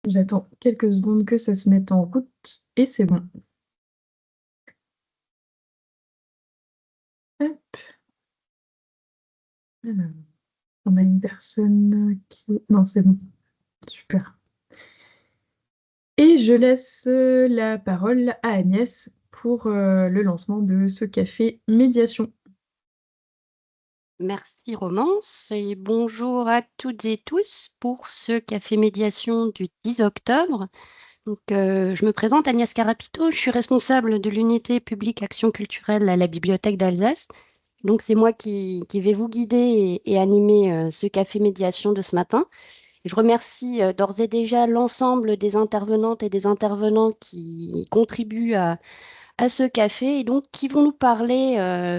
J'attends quelques secondes que ça se mette en route et c'est bon. Hop. Alors, on a une personne qui... Non, c'est bon. Super. Et je laisse la parole à Agnès pour le lancement de ce café médiation. Merci Romance et bonjour à toutes et tous pour ce café médiation du 10 octobre. Je me présente Agnès Carapito, je suis responsable de l'unité publique action culturelle à la Bibliothèque d'Alsace. Donc c'est moi qui vais vous guider et animer ce café médiation de ce matin. Et je remercie d'ores et déjà l'ensemble des intervenantes et des intervenants qui contribuent à ce café et donc qui vont nous parler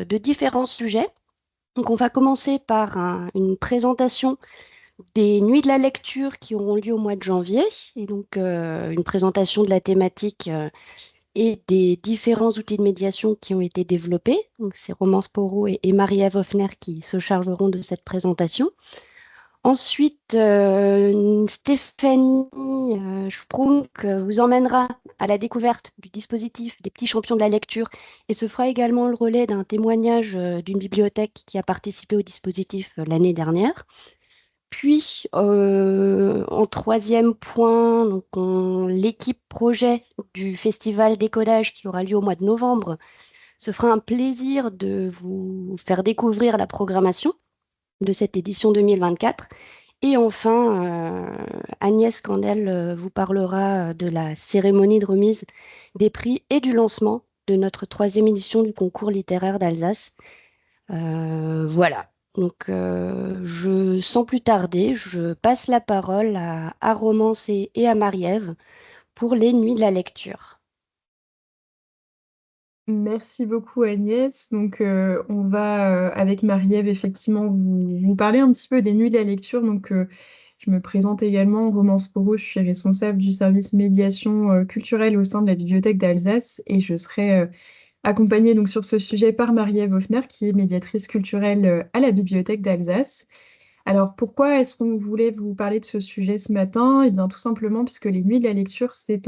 de différents sujets. Donc, on va commencer par une présentation des nuits de la lecture qui auront lieu au mois de janvier, et donc une présentation de la thématique et des différents outils de médiation qui ont été développés. Donc, c'est Romance Porot et Marie-Ève Hoffner qui se chargeront de cette présentation. Ensuite, Stéphanie Sprunk vous emmènera à la découverte du dispositif des petits champions de la lecture et se fera également le relais d'un témoignage d'une bibliothèque qui a participé au dispositif l'année dernière. Puis, en troisième point, l'équipe projet du festival Décodage qui aura lieu au mois de novembre se fera un plaisir de vous faire découvrir la programmation de cette édition 2024. Et enfin, Agnès Candel vous parlera de la cérémonie de remise des prix et du lancement de notre troisième édition du concours littéraire d'Alsace. Voilà. Sans plus tarder, je passe la parole à Romance et à Marie-Ève pour les nuits de la lecture. Merci beaucoup Agnès. Donc on va avec Marie-Ève effectivement vous parler un petit peu des nuits de la lecture. Donc je me présente également, Romance Porot, je suis responsable du service médiation culturelle au sein de la Bibliothèque d'Alsace et je serai accompagnée donc sur ce sujet par Marie-Ève Hoffner qui est médiatrice culturelle à la Bibliothèque d'Alsace. Alors pourquoi est-ce qu'on voulait vous parler de ce sujet ce matin? Eh bien tout simplement puisque les nuits de la lecture, c'est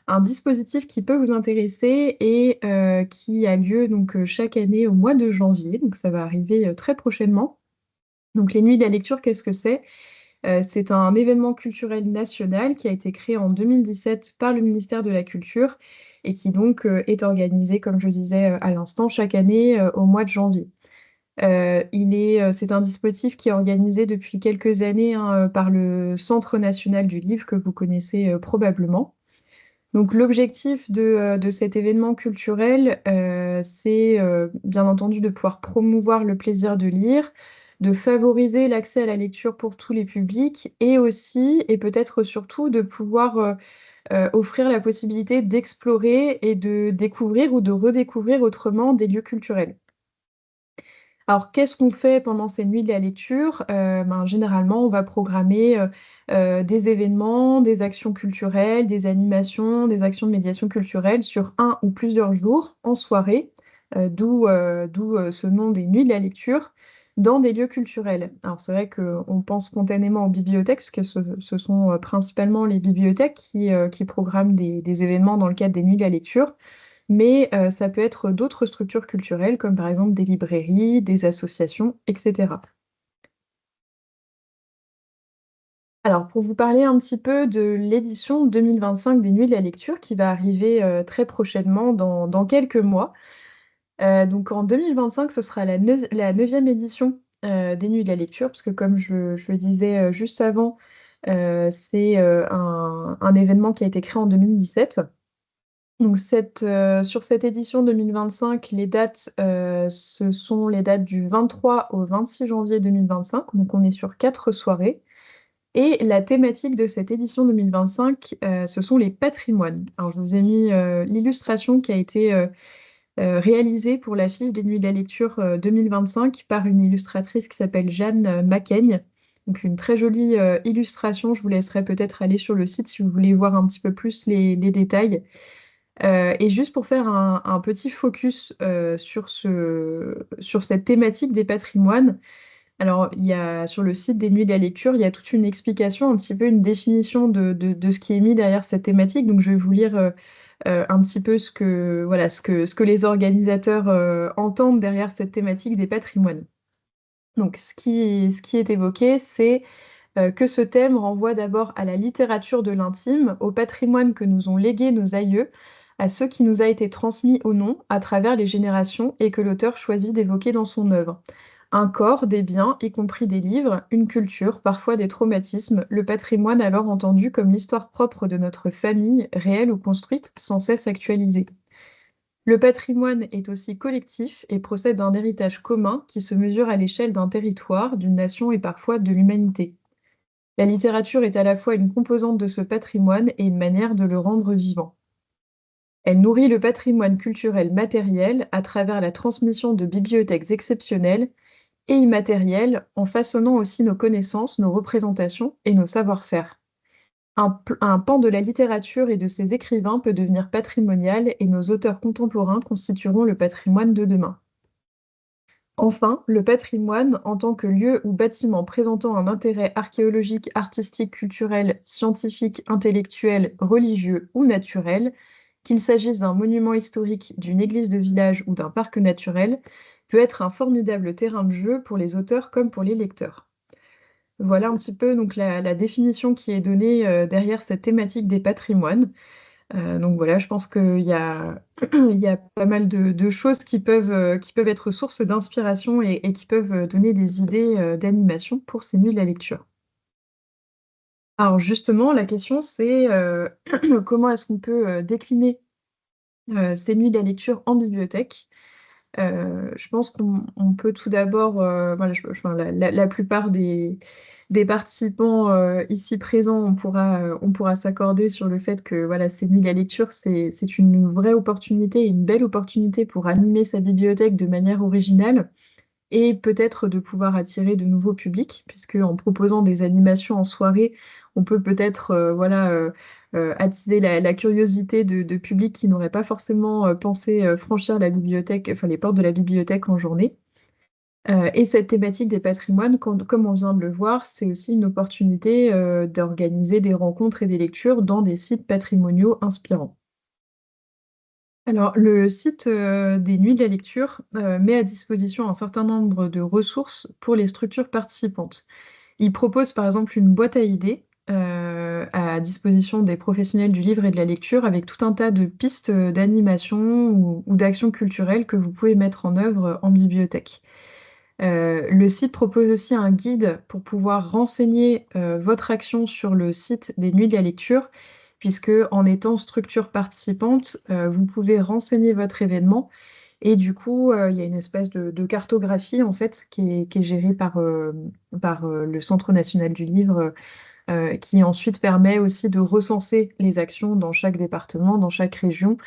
un dispositif qui peut vous intéresser et qui a lieu donc chaque année au mois de janvier. Donc ça va arriver très prochainement. Donc les nuits de la lecture, qu'est-ce que c'est? C'est un événement culturel national qui a été créé en 2017 par le ministère de la Culture et qui donc est organisé, comme je disais à l'instant, chaque année au mois de janvier. C'est un dispositif qui est organisé depuis quelques années hein, par le Centre national du livre que vous connaissez probablement. Donc l'objectif de cet événement culturel, c'est bien entendu de pouvoir promouvoir le plaisir de lire, de favoriser l'accès à la lecture pour tous les publics et aussi, et peut-être surtout, de pouvoir offrir la possibilité d'explorer et de découvrir ou de redécouvrir autrement des lieux culturels. Alors, qu'est-ce qu'on fait pendant ces nuits de la lecture? Généralement, on va programmer des événements, des actions culturelles, des animations, des actions de médiation culturelle sur un ou plusieurs jours en soirée, d'où ce nom des nuits de la lecture, dans des lieux culturels. Alors, c'est vrai qu'on pense spontanément aux bibliothèques, parce que ce sont principalement les bibliothèques qui programment des événements dans le cadre des nuits de la lecture mais ça peut être d'autres structures culturelles, comme par exemple des librairies, des associations, etc. Alors, pour vous parler un petit peu de l'édition 2025 des Nuits de la Lecture, qui va arriver très prochainement dans quelques mois. Donc en 2025, ce sera la 9e édition des Nuits de la Lecture, parce que comme je le disais juste avant, c'est un événement qui a été créé en 2017. Donc sur cette édition 2025, les dates, ce sont les dates du 23 au 26 janvier 2025. Donc on est sur 4 soirées. Et la thématique de cette édition 2025, ce sont les patrimoines. Alors je vous ai mis l'illustration qui a été réalisée pour l'affiche des Nuits de la Lecture 2025 par une illustratrice qui s'appelle Jeanne Macaigne. Donc une très jolie illustration. Je vous laisserai peut-être aller sur le site si vous voulez voir un petit peu plus les détails. Et juste pour faire un petit focus sur cette thématique des patrimoines, Alors, il y a sur le site des Nuits de la lecture, il y a toute une explication, un petit peu une définition de ce qui est mis derrière cette thématique. Donc, je vais vous lire un petit peu voilà, ce que les organisateurs entendent derrière cette thématique des patrimoines. Donc, ce qui est évoqué, c'est que ce thème renvoie d'abord à la littérature de l'intime, au patrimoine que nous ont légué nos aïeux, à ce qui nous a été transmis au nom à travers les générations et que l'auteur choisit d'évoquer dans son œuvre. Un corps, des biens, y compris des livres, une culture, parfois des traumatismes, le patrimoine alors entendu comme l'histoire propre de notre famille, réelle ou construite, sans cesse actualisée. Le patrimoine est aussi collectif et procède d'un héritage commun qui se mesure à l'échelle d'un territoire, d'une nation et parfois de l'humanité. La littérature est à la fois une composante de ce patrimoine et une manière de le rendre vivant. Elle nourrit le patrimoine culturel matériel à travers la transmission de bibliothèques exceptionnelles et immatérielles, en façonnant aussi nos connaissances, nos représentations et nos savoir-faire. Un pan de la littérature et de ses écrivains peut devenir patrimonial et nos auteurs contemporains constitueront le patrimoine de demain. Enfin, le patrimoine, en tant que lieu ou bâtiment présentant un intérêt archéologique, artistique, culturel, scientifique, intellectuel, religieux ou naturel, qu'il s'agisse d'un monument historique, d'une église de village ou d'un parc naturel, peut être un formidable terrain de jeu pour les auteurs comme pour les lecteurs. Voilà un petit peu donc la définition qui est donnée derrière cette thématique des patrimoines. Donc voilà, je pense qu'il y a, il y a pas mal de choses qui peuvent être source d'inspiration et qui peuvent donner des idées d'animation pour ces nuits de la lecture. Alors justement, la question c'est comment est-ce qu'on peut décliner ces nuits de la lecture en bibliothèque? Je pense qu'on peut tout d'abord, voilà, enfin, la plupart des participants ici présents, on pourra s'accorder sur le fait que voilà, ces nuits de la lecture, c'est une vraie opportunité, une belle opportunité pour animer sa bibliothèque de manière originale et peut-être de pouvoir attirer de nouveaux publics, puisque en proposant des animations en soirée, on peut peut-être voilà, attiser la curiosité de publics qui n'auraient pas forcément pensé franchir la bibliothèque, enfin les portes de la bibliothèque en journée. Et cette thématique des patrimoines, comme on vient de le voir, c'est aussi une opportunité d'organiser des rencontres et des lectures dans des sites patrimoniaux inspirants. Alors, le site des Nuits de la lecture met à disposition un certain nombre de ressources pour les structures participantes. Il propose par exemple une boîte à idées à disposition des professionnels du livre et de la lecture avec tout un tas de pistes d'animation ou d'actions culturelles que vous pouvez mettre en œuvre en bibliothèque. Le site propose aussi un guide pour pouvoir renseigner votre action sur le site des Nuits de la lecture, puisque en étant structure participante, vous pouvez renseigner votre événement et du coup, il y a une espèce de cartographie en fait qui est gérée par le Centre national du livre, qui ensuite permet aussi de recenser les actions dans chaque département, dans chaque région,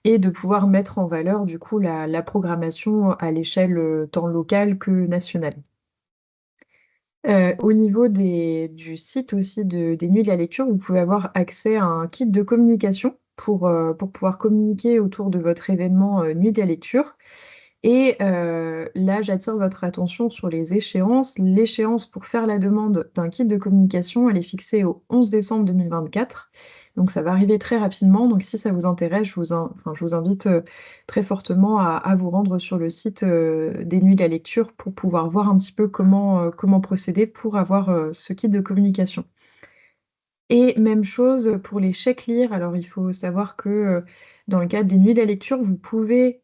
et de pouvoir mettre en valeur du coup la programmation à l'échelle tant locale que nationale. Au niveau du site aussi des Nuits de la lecture, vous pouvez avoir accès à un kit de communication pour pouvoir communiquer autour de votre événement Nuit de la lecture. Et là, j'attire votre attention sur les échéances. L'échéance pour faire la demande d'un kit de communication, elle est fixée au 11 décembre 2024. Donc ça va arriver très rapidement. Donc si ça vous intéresse, enfin, je vous invite très fortement à vous rendre sur le site des Nuits de la Lecture pour pouvoir voir un petit peu comment procéder pour avoir ce kit de communication. Et même chose pour les chèques-lire. Alors, il faut savoir que dans le cadre des nuits de la lecture, vous pouvez,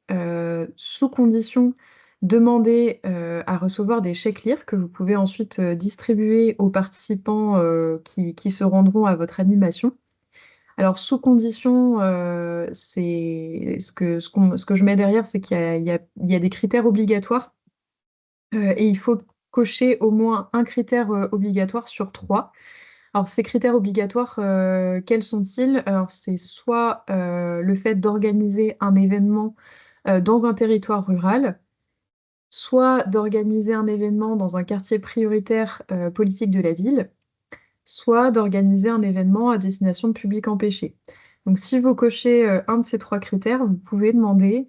sous condition, demander à recevoir des chèques-lire que vous pouvez ensuite distribuer aux participants qui se rendront à votre animation. Alors, sous condition, c'est ce que je mets derrière, c'est qu'il y a des critères obligatoires et il faut cocher au moins un critère obligatoire sur trois. Alors, ces critères obligatoires, quels sont-ils? Alors, c'est soit le fait d'organiser un événement dans un territoire rural, soit d'organiser un événement dans un quartier prioritaire politique de la ville, soit d'organiser un événement à destination de publics empêchés. Donc, si vous cochez un de ces trois critères, vous pouvez demander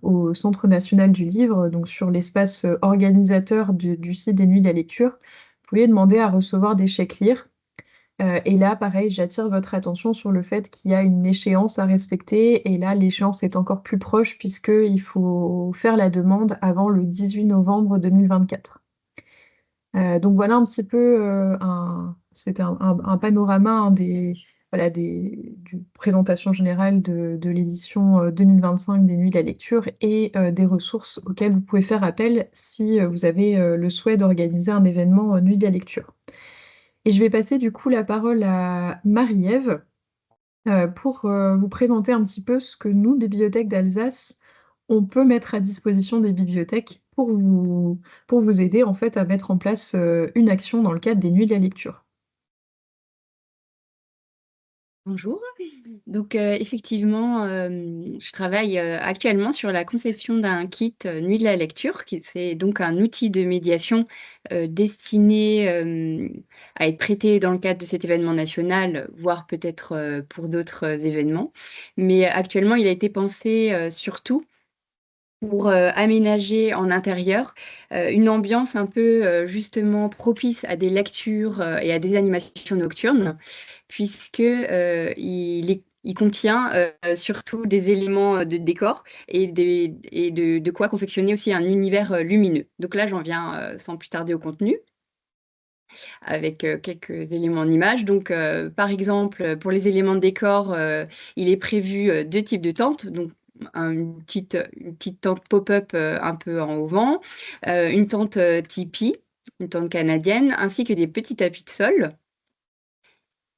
au Centre national du livre, donc sur l'espace organisateur du site des Nuits de la lecture, vous pouvez demander à recevoir des chèques lire. Et là, pareil, j'attire votre attention sur le fait qu'il y a une échéance à respecter. Et là, l'échéance est encore plus proche puisqu'il faut faire la demande avant le 18 novembre 2024. Donc voilà un petit peu c'était un panorama voilà, du présentation générale de l'édition 2025 des Nuits de la lecture et des ressources auxquelles vous pouvez faire appel si vous avez le souhait d'organiser un événement Nuit de la lecture. Et je vais passer du coup la parole à Marie-Ève pour vous présenter un petit peu ce que nous, Bibliothèque d'Alsace, on peut mettre à disposition des bibliothèques pour vous aider en fait à mettre en place une action dans le cadre des Nuits de la lecture. Bonjour. Donc, effectivement, je travaille actuellement sur la conception d'un kit Nuit de la lecture, c'est donc un outil de médiation destiné à être prêté dans le cadre de cet événement national, voire peut-être pour d'autres événements. Mais actuellement, il a été pensé surtout pour aménager en intérieur une ambiance un peu justement propice à des lectures et à des animations nocturnes, puisque il contient surtout des éléments de décor et de quoi confectionner aussi un univers lumineux. Donc là, j'en viens sans plus tarder au contenu, avec quelques éléments en image. Donc, par exemple, pour les éléments de décor, il est prévu deux types de tentes. Donc, une petite tente pop-up un peu en auvent, une tente tipi, une tente canadienne, ainsi que des petits tapis de sol.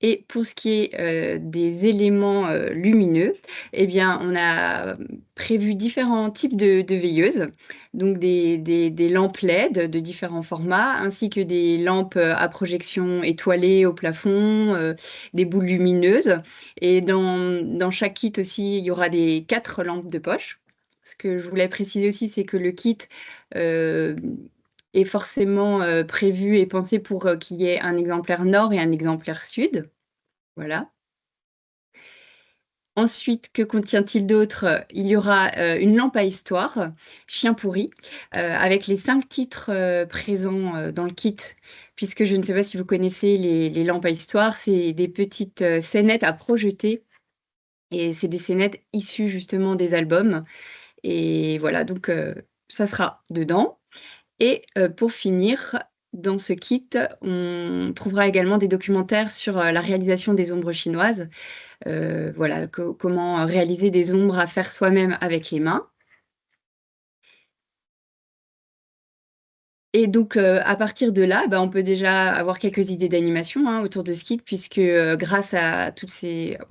Et pour ce qui est des éléments lumineux, eh bien, on a prévu différents types de veilleuses, donc des lampes LED de différents formats, ainsi que des lampes à projection étoilée au plafond, des boules lumineuses. Et dans chaque kit aussi, il y aura des 4 lampes de poche. Ce que je voulais préciser aussi, c'est que le kit est forcément prévu et pensé pour qu'il y ait un exemplaire nord et un exemplaire sud. Voilà. Ensuite, que contient-il d'autre? Il y aura une lampe à histoire, Chien pourri, avec les 5 titres présents dans le kit, puisque je ne sais pas si vous connaissez les lampes à histoire, c'est des petites scénettes à projeter, et c'est des scénettes issues justement des albums. Et voilà, donc ça sera dedans. Et pour finir, dans ce kit, on trouvera également des documentaires sur la réalisation des ombres chinoises. Voilà, comment réaliser des ombres à faire soi-même avec les mains. Et donc, à partir de là, bah, on peut déjà avoir quelques idées d'animation, hein, autour de ce kit, puisque, grâce à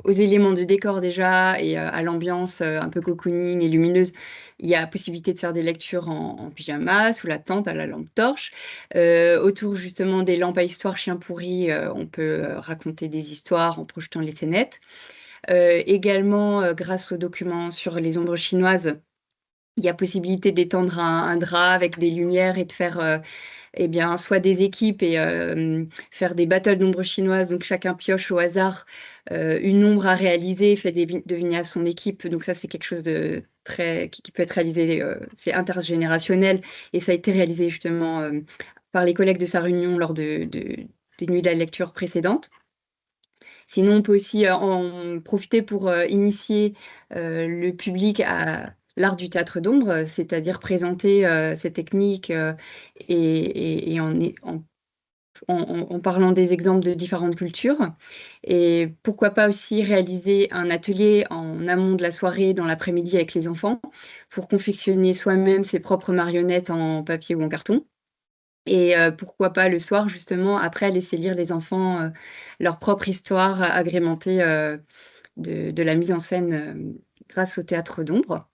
aux éléments de décor déjà et à l'ambiance, un peu cocooning et lumineuse, il y a possibilité de faire des lectures en pyjama, sous la tente, à la lampe torche. Autour justement des lampes à histoire Chien pourri, on peut, raconter des histoires en projetant les scénettes. Également, grâce aux documents sur les ombres chinoises, il y a possibilité d'étendre un drap avec des lumières et de faire, eh bien, soit des équipes et faire des battles d'ombres chinoises. Donc chacun pioche au hasard une ombre à réaliser, fait deviner à son équipe. Donc ça, c'est quelque chose de qui peut être réalisé, c'est intergénérationnel, et ça a été réalisé justement par les collègues de sa réunion lors des nuits de la lecture précédentes. Sinon, on peut aussi en profiter pour initier le public à l'art du théâtre d'ombre, c'est-à-dire présenter cette technique et en parlant des exemples de différentes cultures. Et pourquoi pas aussi réaliser un atelier en amont de la soirée, dans l'après-midi avec les enfants, pour confectionner soi-même ses propres marionnettes en papier ou en carton. Et pourquoi pas le soir justement, après, laisser lire les enfants leur propre histoire agrémentée de la mise en scène grâce au théâtre d'ombre.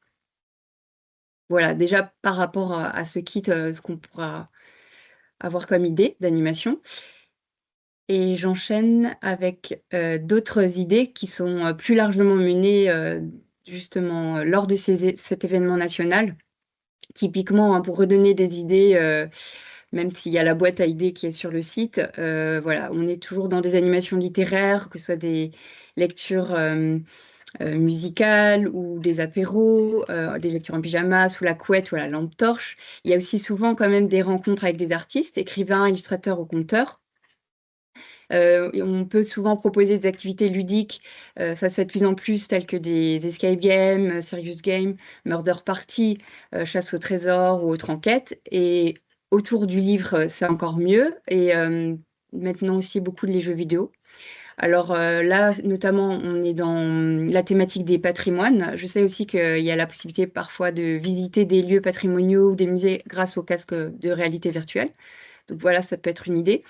Voilà, déjà par rapport à ce kit, ce qu'on pourra avoir comme idée d'animation. Et j'enchaîne avec d'autres idées qui sont plus largement menées justement lors de cet événement national. Typiquement, hein, pour redonner des idées, même s'il y a la boîte à idées qui est sur le site. Voilà, on est toujours dans des animations littéraires, que ce soit des lectures musicales ou des apéros, des lectures en pyjama, sous la couette ou à la lampe torche. Il y a aussi souvent quand même des rencontres avec des artistes, écrivains, illustrateurs ou conteurs. Et on peut souvent proposer des activités ludiques, ça se fait de plus en plus, telles que des escape games, serious games, murder party, chasse au trésor ou autre enquête. Et autour du livre, c'est encore mieux. Et maintenant aussi beaucoup les jeux vidéo. Alors là, notamment, on est dans la thématique des patrimoines. Je sais aussi qu'il y a la possibilité parfois de visiter des lieux patrimoniaux ou des musées grâce au casque de réalité virtuelle. Donc voilà, ça peut être une idée.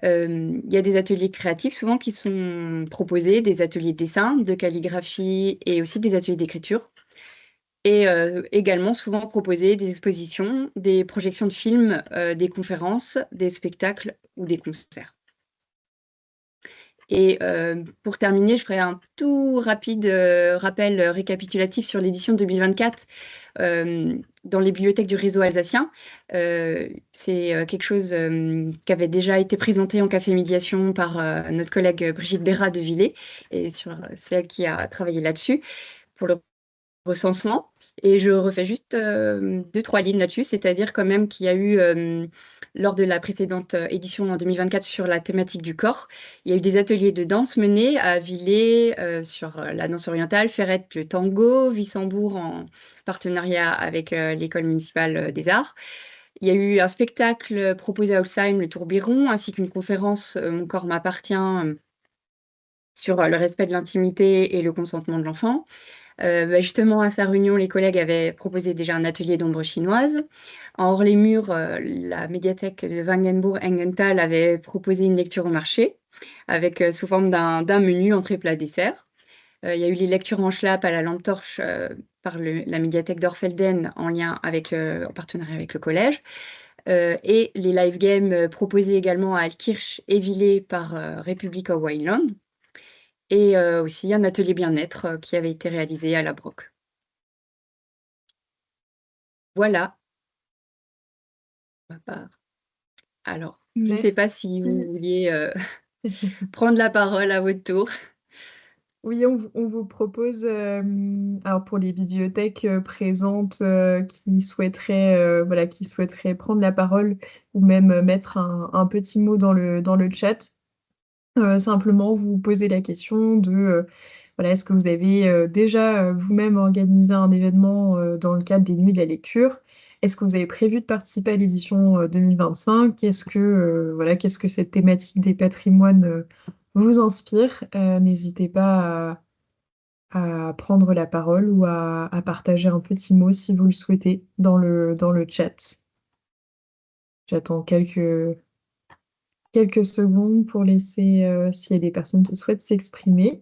Il y a des ateliers créatifs souvent qui sont proposés, des ateliers de dessin, de calligraphie et aussi des ateliers d'écriture. Et également souvent proposés des expositions, des projections de films, des conférences, des spectacles ou des concerts. Et pour terminer, je ferai un tout rapide rappel récapitulatif sur l'édition 2024 dans les bibliothèques du réseau alsacien. C'est quelque chose qui avait déjà été présenté en café médiation par notre collègue Brigitte Bérat de Villers, et c'est elle qui a travaillé là-dessus pour le recensement. Et je refais juste 2-3 lignes là-dessus, c'est-à-dire quand même qu'il y a eu, lors de la précédente édition en 2024 sur la thématique du corps, il y a eu des ateliers de danse menés à Villers sur la danse orientale, Ferrette le tango, Wissembourg en partenariat avec l'école municipale des arts. Il y a eu un spectacle proposé à Holsheim, le Tourbillon, ainsi qu'une conférence Mon corps m'appartient sur le respect de l'intimité et le consentement de l'enfant. Justement, à sa réunion, les collègues avaient proposé déjà un atelier d'ombre chinoise. En hors les murs, la médiathèque de Wangenbourg-Engenthal avait proposé une lecture au marché, avec sous forme d'un menu entrée plat dessert. Il y a eu les lectures en schlapp à la lampe torche par la médiathèque d'Orfelden en partenariat avec le collège. Et les live games proposés également à Altkirch et Villers par Republic of Wayland. Et aussi un atelier bien-être qui avait été réalisé à la Broc. Voilà, ma part. Alors, je ne sais pas si vous Merci. vouliez prendre la parole à votre tour. Oui, on vous propose, alors pour les bibliothèques présentes qui souhaiteraient prendre la parole ou même mettre un petit mot dans le chat, simplement vous poser la question de, voilà, est-ce que vous avez déjà vous-même organisé un événement dans le cadre des Nuits de la lecture? Est-ce que vous avez prévu de participer à l'édition 2025? Qu'est-ce que cette thématique des patrimoines vous inspire? N'hésitez pas à prendre la parole ou à partager un petit mot si vous le souhaitez dans le chat. J'attends quelques secondes pour laisser s'il y a des personnes qui souhaitent s'exprimer.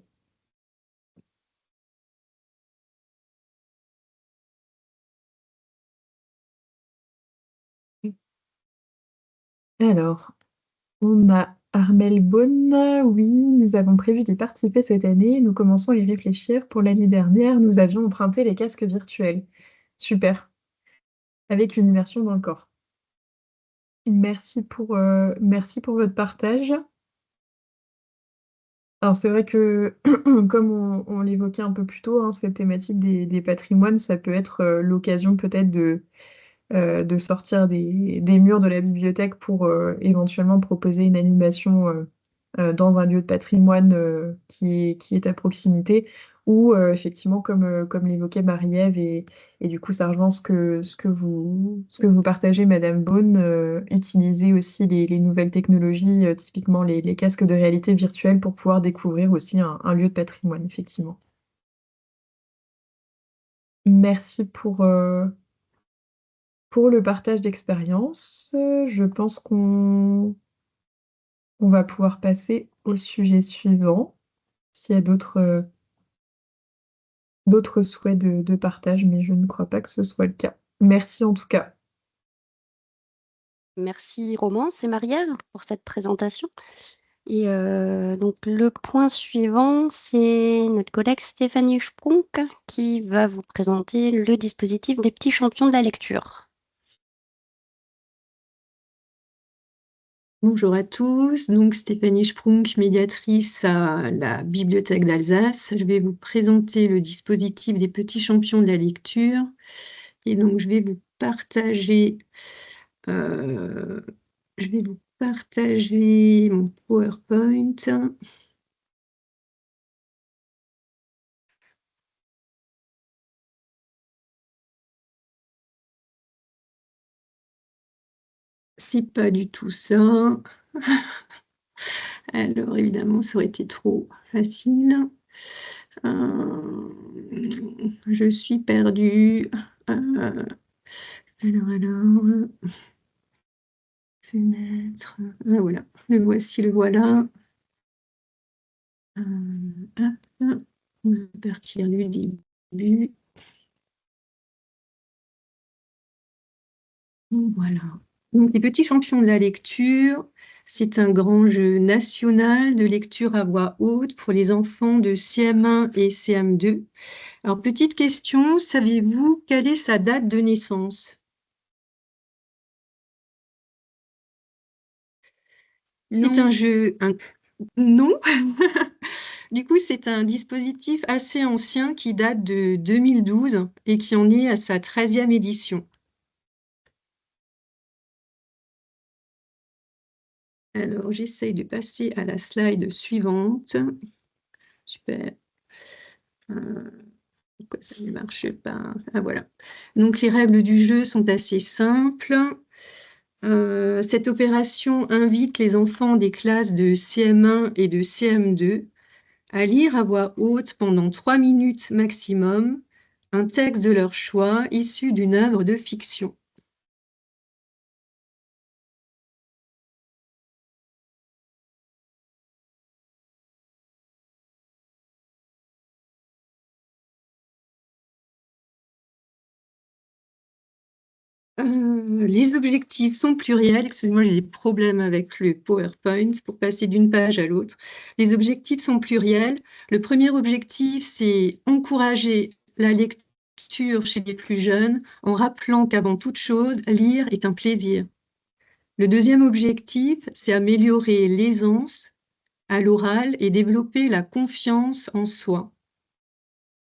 Alors, on a Armel Beaune. Oui, nous avons prévu d'y participer cette année. Nous commençons à y réfléchir. Pour l'année dernière, nous avions emprunté les casques virtuels. Super, avec une immersion dans le corps. Merci pour votre partage. Alors c'est vrai que, comme on l'évoquait un peu plus tôt, hein, cette thématique des patrimoines, ça peut être l'occasion peut-être de sortir des murs de la bibliothèque pour éventuellement proposer une animation dans un lieu de patrimoine qui est à proximité, ou effectivement, comme l'évoquait Marie-Ève, et du coup ça rejoint ce que vous partagez, Madame Beaune, utiliser aussi les nouvelles technologies, typiquement les casques de réalité virtuelle, pour pouvoir découvrir aussi un lieu de patrimoine, effectivement. Merci pour le partage d'expérience. Je pense on va pouvoir passer au sujet suivant, s'il y a d'autres souhaits de partage, mais je ne crois pas que ce soit le cas. Merci en tout cas. Merci Romance et Marie-Ève pour cette présentation. Et donc le point suivant, c'est notre collègue Stéphanie Sprunk qui va vous présenter le dispositif des petits champions de la lecture. Bonjour à tous, donc Stéphanie Sprunk, médiatrice à la Bibliothèque d'Alsace. Je vais vous présenter le dispositif des petits champions de la lecture. Et donc, je vais vous partager mon PowerPoint. C'est pas du tout ça. Alors, évidemment, ça aurait été trop facile. Je suis perdue. Alors, fenêtre. Ah, voilà, le voici, le voilà. Hop, on va partir du début. Voilà. Donc, les petits champions de la lecture, c'est un grand jeu national de lecture à voix haute pour les enfants de CM1 et CM2. Alors, petite question, savez-vous quelle est sa date de naissance? C'est un jeu... Non. Du coup, c'est un dispositif assez ancien qui date de 2012 et qui en est à sa 13e édition. Alors, j'essaye de passer à la slide suivante. Super. Pourquoi ça ne marche pas? Ah, voilà. Donc, les règles du jeu sont assez simples. Cette opération invite les enfants des classes de CM1 et de CM2 à lire à voix haute pendant 3 minutes maximum un texte de leur choix issu d'une œuvre de fiction. Les objectifs sont pluriels. Excusez-moi, j'ai des problèmes avec le PowerPoint pour passer d'une page à l'autre. Les objectifs sont pluriels. Le premier objectif, c'est encourager la lecture chez les plus jeunes en rappelant qu'avant toute chose, lire est un plaisir. Le deuxième objectif, c'est améliorer l'aisance à l'oral et développer la confiance en soi.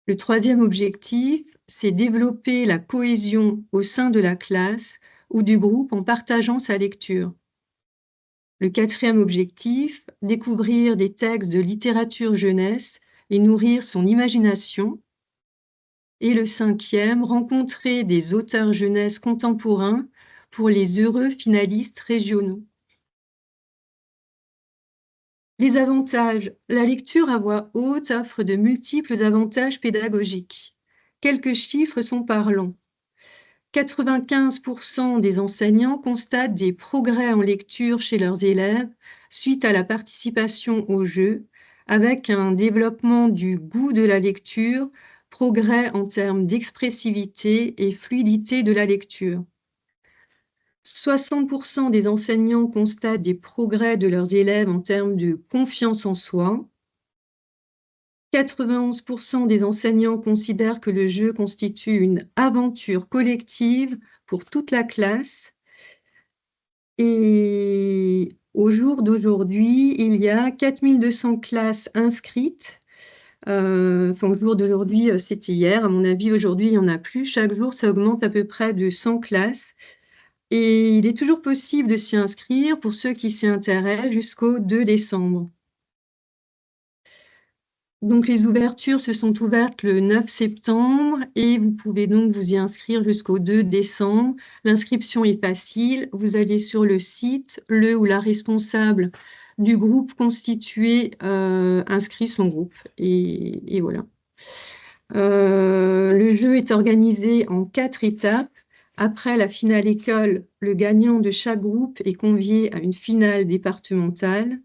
Le troisième objectif, c'est développer la cohésion au sein de la classe ou du groupe en partageant sa lecture. Le quatrième objectif, découvrir des textes de littérature jeunesse et nourrir son imagination. Et le cinquième, rencontrer des auteurs jeunesse contemporains pour les heureux finalistes régionaux. Les avantages. La lecture à voix haute offre de multiples avantages pédagogiques. Quelques chiffres sont parlants. 95% des enseignants constatent des progrès en lecture chez leurs élèves suite à la participation au jeu, avec un développement du goût de la lecture, progrès en termes d'expressivité et fluidité de la lecture. 60% des enseignants constatent des progrès de leurs élèves en termes de confiance en soi. 91% des enseignants considèrent que le jeu constitue une aventure collective pour toute la classe. Et au jour d'aujourd'hui, il y a 4200 classes inscrites. Au jour d'aujourd'hui, c'était hier. À mon avis, aujourd'hui, il n'y en a plus. Chaque jour, ça augmente à peu près de 100 classes. Et il est toujours possible de s'y inscrire pour ceux qui s'y intéressent jusqu'au 2 décembre. Donc, les ouvertures se sont ouvertes le 9 septembre et vous pouvez donc vous y inscrire jusqu'au 2 décembre. L'inscription est facile. Vous allez sur le site, le ou la responsable du groupe constitué inscrit son groupe. Et voilà. Le jeu est organisé en 4 étapes. Après la finale école, le gagnant de chaque groupe est convié à une finale départementale,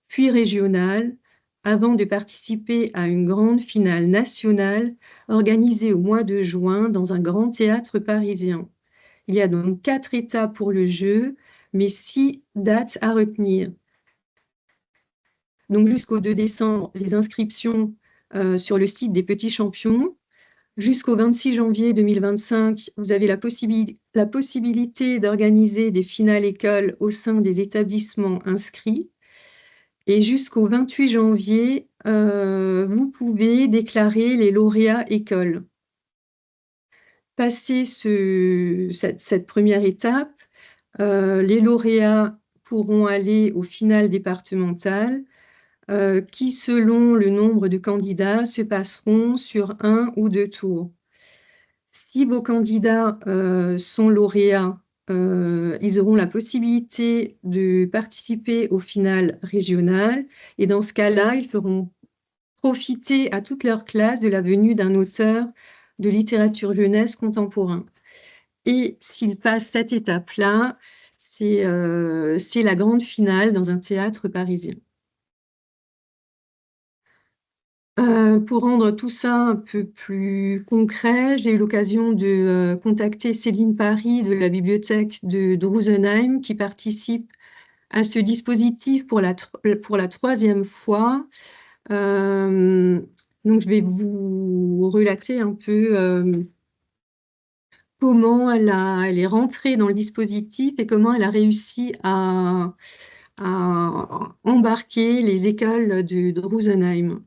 puis régionale, avant de participer à une grande finale nationale organisée au mois de juin dans un grand théâtre parisien. Il y a donc 4 étapes pour le jeu, mais 6 dates à retenir. Donc jusqu'au 2 décembre, les inscriptions sur le site des Petits Champions. jusqu'au 26 janvier 2025, vous avez la possibilité d'organiser des finales écoles au sein des établissements inscrits. Et jusqu'au 28 janvier, vous pouvez déclarer les lauréats écoles. Passé cette première étape, les lauréats pourront aller aux finales départementales qui, selon le nombre de candidats, se passeront sur 1 ou 2 tours. Si vos candidats sont lauréats, ils auront la possibilité de participer aux finales régionales et dans ce cas-là, ils feront profiter à toute leur classe de la venue d'un auteur de littérature jeunesse contemporain. Et s'ils passent cette étape-là, c'est la grande finale dans un théâtre parisien. Pour rendre tout ça un peu plus concret, j'ai eu l'occasion de contacter Céline Paris de la bibliothèque de Drusenheim qui participe à ce dispositif pour la 3e fois. Donc, je vais vous relater un peu comment elle est rentrée dans le dispositif et comment elle a réussi à embarquer les écoles de Drusenheim.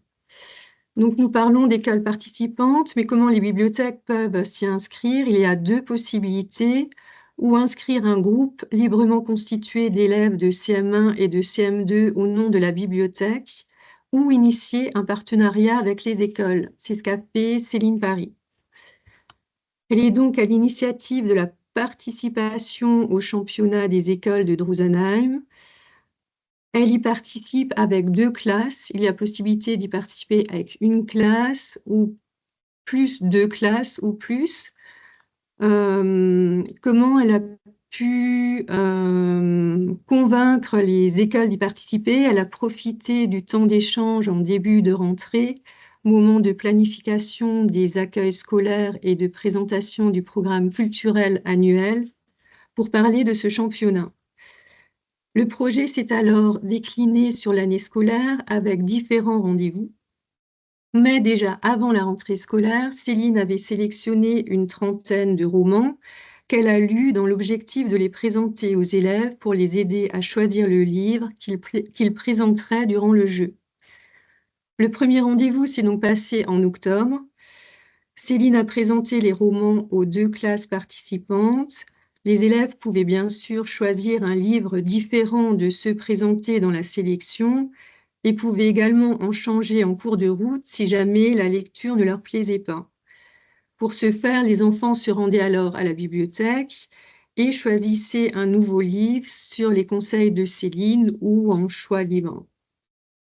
Donc, nous parlons d'écoles participantes, mais comment les bibliothèques peuvent s'y inscrire? Il y a 2 possibilités, ou inscrire un groupe librement constitué d'élèves de CM1 et de CM2 au nom de la bibliothèque, ou initier un partenariat avec les écoles. C'est ce qu'a fait Céline Paris. Elle est donc à l'initiative de la participation au championnat des écoles de Drusenheim. Elle y participe avec 2 classes. Il y a possibilité d'y participer avec une classe ou plus 2 classes ou plus. Comment elle a pu convaincre les écoles d'y participer? Elle a profité du temps d'échange en début de rentrée, moment de planification des accueils scolaires et de présentation du programme culturel annuel, pour parler de ce championnat. Le projet s'est alors décliné sur l'année scolaire avec différents rendez-vous. Mais déjà avant la rentrée scolaire, Céline avait sélectionné une trentaine de romans qu'elle a lus dans l'objectif de les présenter aux élèves pour les aider à choisir le livre qu'ils présenteraient durant le jeu. Le premier rendez-vous s'est donc passé en octobre. Céline a présenté les romans aux 2 classes participantes. Les élèves pouvaient bien sûr choisir un livre différent de ceux présentés dans la sélection et pouvaient également en changer en cours de route si jamais la lecture ne leur plaisait pas. Pour ce faire, les enfants se rendaient alors à la bibliothèque et choisissaient un nouveau livre sur les conseils de Céline ou en choix libre.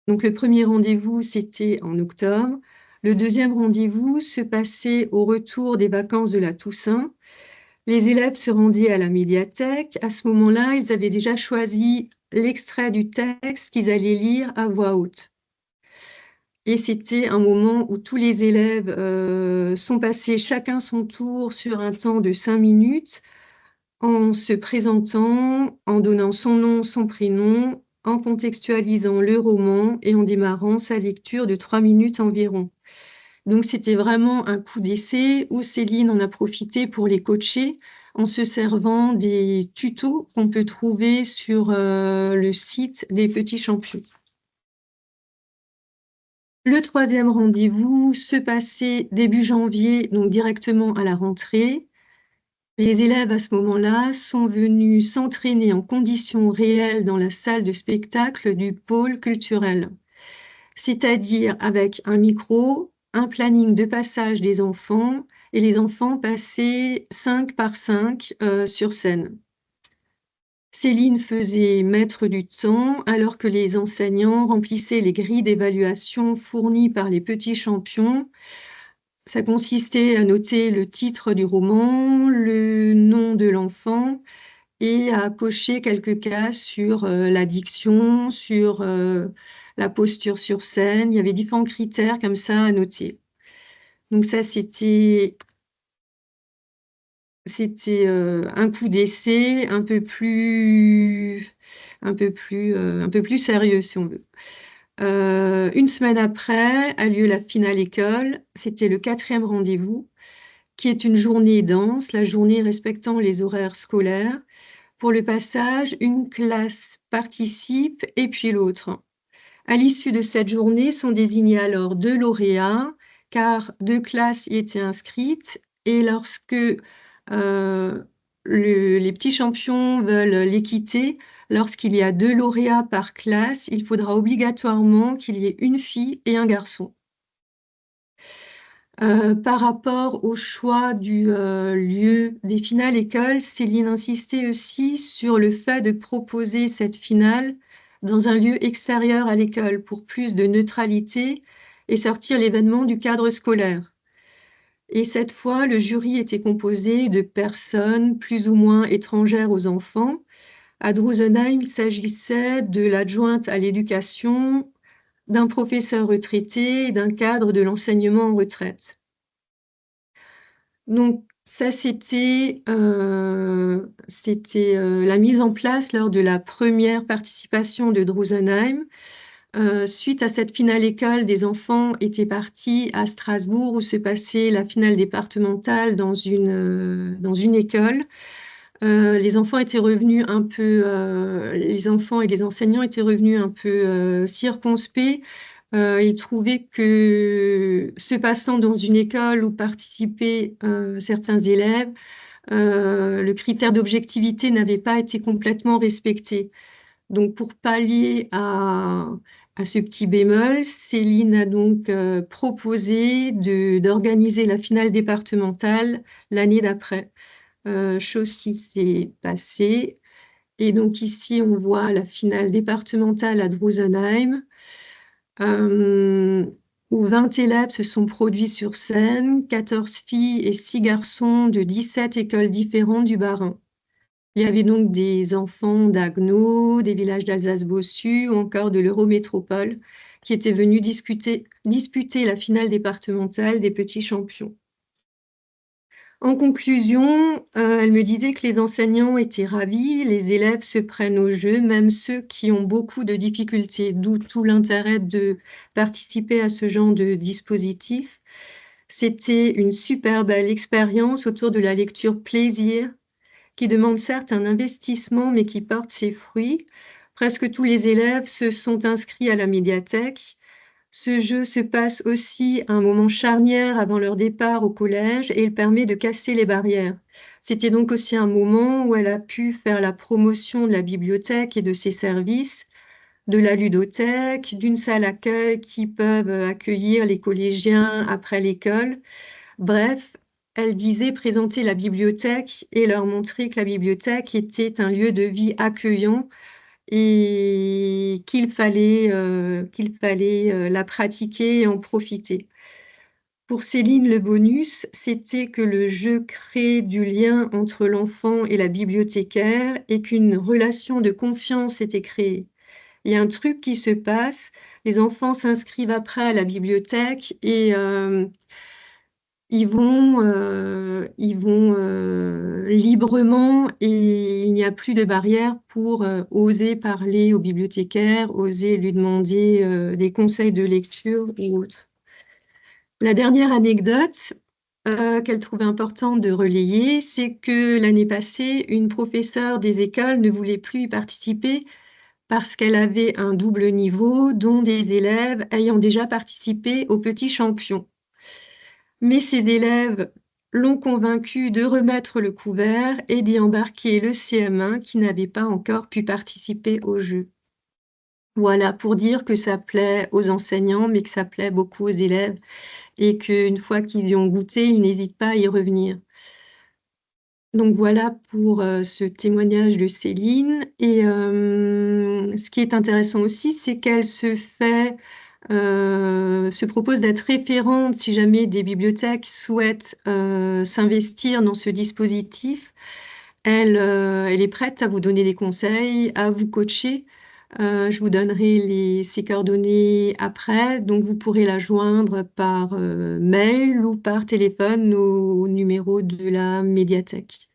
Donc le premier rendez-vous, c'était en octobre. Le deuxième rendez-vous se passait au retour des vacances de la Toussaint. Les élèves se rendaient à la médiathèque. À ce moment-là, ils avaient déjà choisi l'extrait du texte qu'ils allaient lire à voix haute. Et c'était un moment où tous les élèves sont passés chacun son tour sur un temps de 5 minutes en se présentant, en donnant son nom, son prénom, en contextualisant le roman et en démarrant sa lecture de 3 minutes environ. Donc, c'était vraiment un coup d'essai où Céline en a profité pour les coacher en se servant des tutos qu'on peut trouver sur le site des Petits Champions. Le 3e rendez-vous se passait début janvier, donc directement à la rentrée. Les élèves, à ce moment-là, sont venus s'entraîner en conditions réelles dans la salle de spectacle du pôle culturel, c'est-à-dire avec un micro, un planning de passage des enfants, et les enfants passaient 5 par 5 sur scène. Céline faisait maître du temps alors que les enseignants remplissaient les grilles d'évaluation fournies par les Petits Champions. Ça consistait à noter le titre du roman, le nom de l'enfant et à cocher quelques cases sur la diction, sur la posture sur scène. Il y avait différents critères comme ça à noter. Donc ça, c'était un coup d'essai un peu plus sérieux, si on veut. Une semaine après a lieu la finale école. C'était le 4e rendez-vous, qui est une journée dense, la journée respectant les horaires scolaires. Pour le passage, une classe participe et puis l'autre. À l'issue de cette journée sont désignés alors 2 lauréats, car 2 classes y étaient inscrites. Et lorsque les petits champions veulent l'équité, lorsqu'il y a 2 lauréats par classe, il faudra obligatoirement qu'il y ait une fille et un garçon. Par rapport au choix du lieu des finales écoles, Céline insistait aussi sur le fait de proposer cette finale dans un lieu extérieur à l'école pour plus de neutralité et sortir l'événement du cadre scolaire. Et cette fois, le jury était composé de personnes plus ou moins étrangères aux enfants. À Drusenheim, il s'agissait de l'adjointe à l'éducation, d'un professeur retraité et d'un cadre de l'enseignement en retraite. Donc ça, c'était la mise en place lors de la première participation de Drusenheim. Suite à cette finale école, des enfants étaient partis à Strasbourg où se passait la finale départementale dans une école. Les enfants étaient revenus un peu, les enfants et les enseignants étaient revenus un peu circonspects. Ils trouvaient que se passant dans une école où participaient certains élèves, le critère d'objectivité n'avait pas été complètement respecté. Donc, pour pallier à ce petit bémol, Céline a donc proposé d'organiser la finale départementale l'année d'après, chose qui s'est passée. Et donc ici, on voit la finale départementale à Drusenheim, où 20 élèves se sont produits sur scène, 14 filles et 6 garçons de 17 écoles différentes du Bas-Rhin. Il y avait donc des enfants d'Agno, des villages d'Alsace-Bossu ou encore de l'Eurométropole qui étaient venus disputer la finale départementale des petits champions. En conclusion, elle me disait que les enseignants étaient ravis, les élèves se prennent au jeu, même ceux qui ont beaucoup de difficultés, d'où tout l'intérêt de participer à ce genre de dispositif. C'était une super belle expérience autour de la lecture plaisir, qui demande certes un investissement, mais qui porte ses fruits. Presque tous les élèves se sont inscrits à la médiathèque. Ce jeu se passe aussi à un moment charnière avant leur départ au collège et il permet de casser les barrières. C'était donc aussi un moment où elle a pu faire la promotion de la bibliothèque et de ses services, de la ludothèque, d'une salle accueil qui peuvent accueillir les collégiens après l'école. Bref, elle disait présenter la bibliothèque et leur montrer que la bibliothèque était un lieu de vie accueillant et qu'il fallait la pratiquer et en profiter. Pour Céline, le bonus, c'était que le jeu crée du lien entre l'enfant et la bibliothécaire et qu'une relation de confiance était créée. Il y a un truc qui se passe, les enfants s'inscrivent après à la bibliothèque et ils vont librement et il n'y a plus de barrière pour oser parler au bibliothécaire, oser lui demander des conseils de lecture ou autre. La dernière anecdote qu'elle trouvait important de relayer, c'est que l'année passée, une professeure des écoles ne voulait plus y participer parce qu'elle avait un double niveau, dont des élèves ayant déjà participé aux petits champions. Mais ces élèves l'ont convaincue de remettre le couvert et d'y embarquer le CM1 qui n'avait pas encore pu participer au jeu. Voilà, pour dire que ça plaît aux enseignants, mais que ça plaît beaucoup aux élèves et qu'une fois qu'ils y ont goûté, ils n'hésitent pas à y revenir. Donc voilà pour ce témoignage de Céline. Et ce qui est intéressant aussi, c'est qu'elle se propose d'être référente si jamais des bibliothèques souhaitent s'investir dans ce dispositif. Elle est prête à vous donner des conseils, à vous coacher. Je vous donnerai ses coordonnées après, donc vous pourrez la joindre par mail ou par téléphone au numéro de la médiathèque.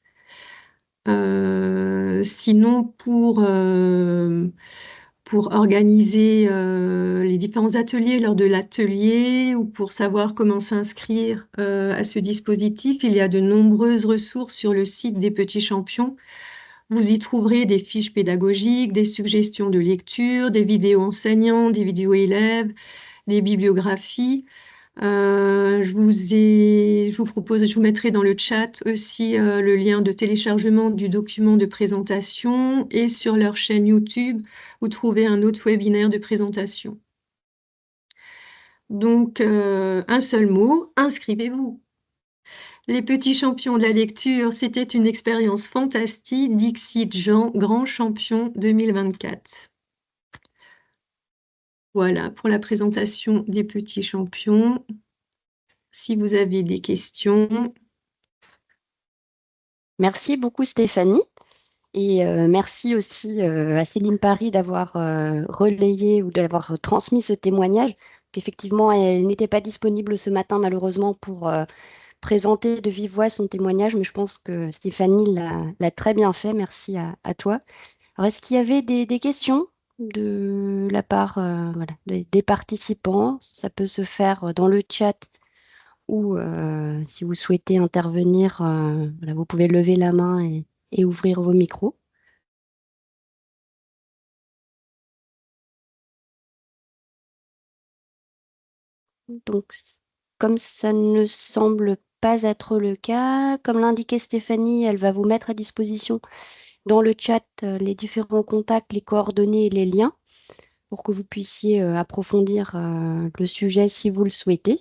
Sinon, pour organiser les différents ateliers lors de l'atelier ou pour savoir comment s'inscrire à ce dispositif, il y a de nombreuses ressources sur le site des Petits Champions. Vous y trouverez des fiches pédagogiques, des suggestions de lecture, des vidéos enseignants, des vidéos élèves, des bibliographies. Je vous propose, je vous mettrai dans le chat aussi le lien de téléchargement du document de présentation et sur leur chaîne YouTube, vous trouvez un autre webinaire de présentation. Donc, un seul mot, inscrivez-vous. Les Petits Champions de la lecture, c'était une expérience fantastique. Dixit Jean, grand champion 2024. Voilà pour la présentation des Petits Champions. Si vous avez des questions. Merci beaucoup Stéphanie. Et merci aussi à Céline Paris d'avoir relayé ou d'avoir transmis ce témoignage. Qu'effectivement, elle n'était pas disponible ce matin malheureusement pour présenter de vive voix son témoignage, mais je pense que Stéphanie l'a très bien fait. Merci à toi. Alors, est-ce qu'il y avait des questions de la part voilà, des participants? Ça peut se faire dans le chat ou si vous souhaitez intervenir, voilà, vous pouvez lever la main et ouvrir vos micros. Donc, comme ça ne semble pas être le cas, comme l'indiquait Stéphanie, elle va vous mettre à disposition dans le chat les différents contacts, les coordonnées et les liens pour que vous puissiez approfondir le sujet si vous le souhaitez.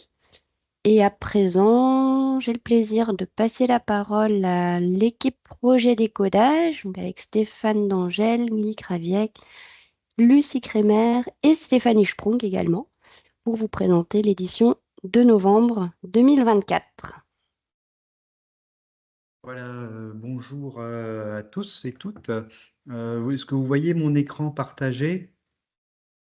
Et à présent, j'ai le plaisir de passer la parole à l'équipe projet décodage, donc avec Stéphane D'Angèle, Guy Craviec, Lucie Crémer et Stéphanie Sprung également, pour vous présenter l'édition de novembre 2024. Voilà, bonjour à tous et toutes. Est-ce que vous voyez mon écran partagé?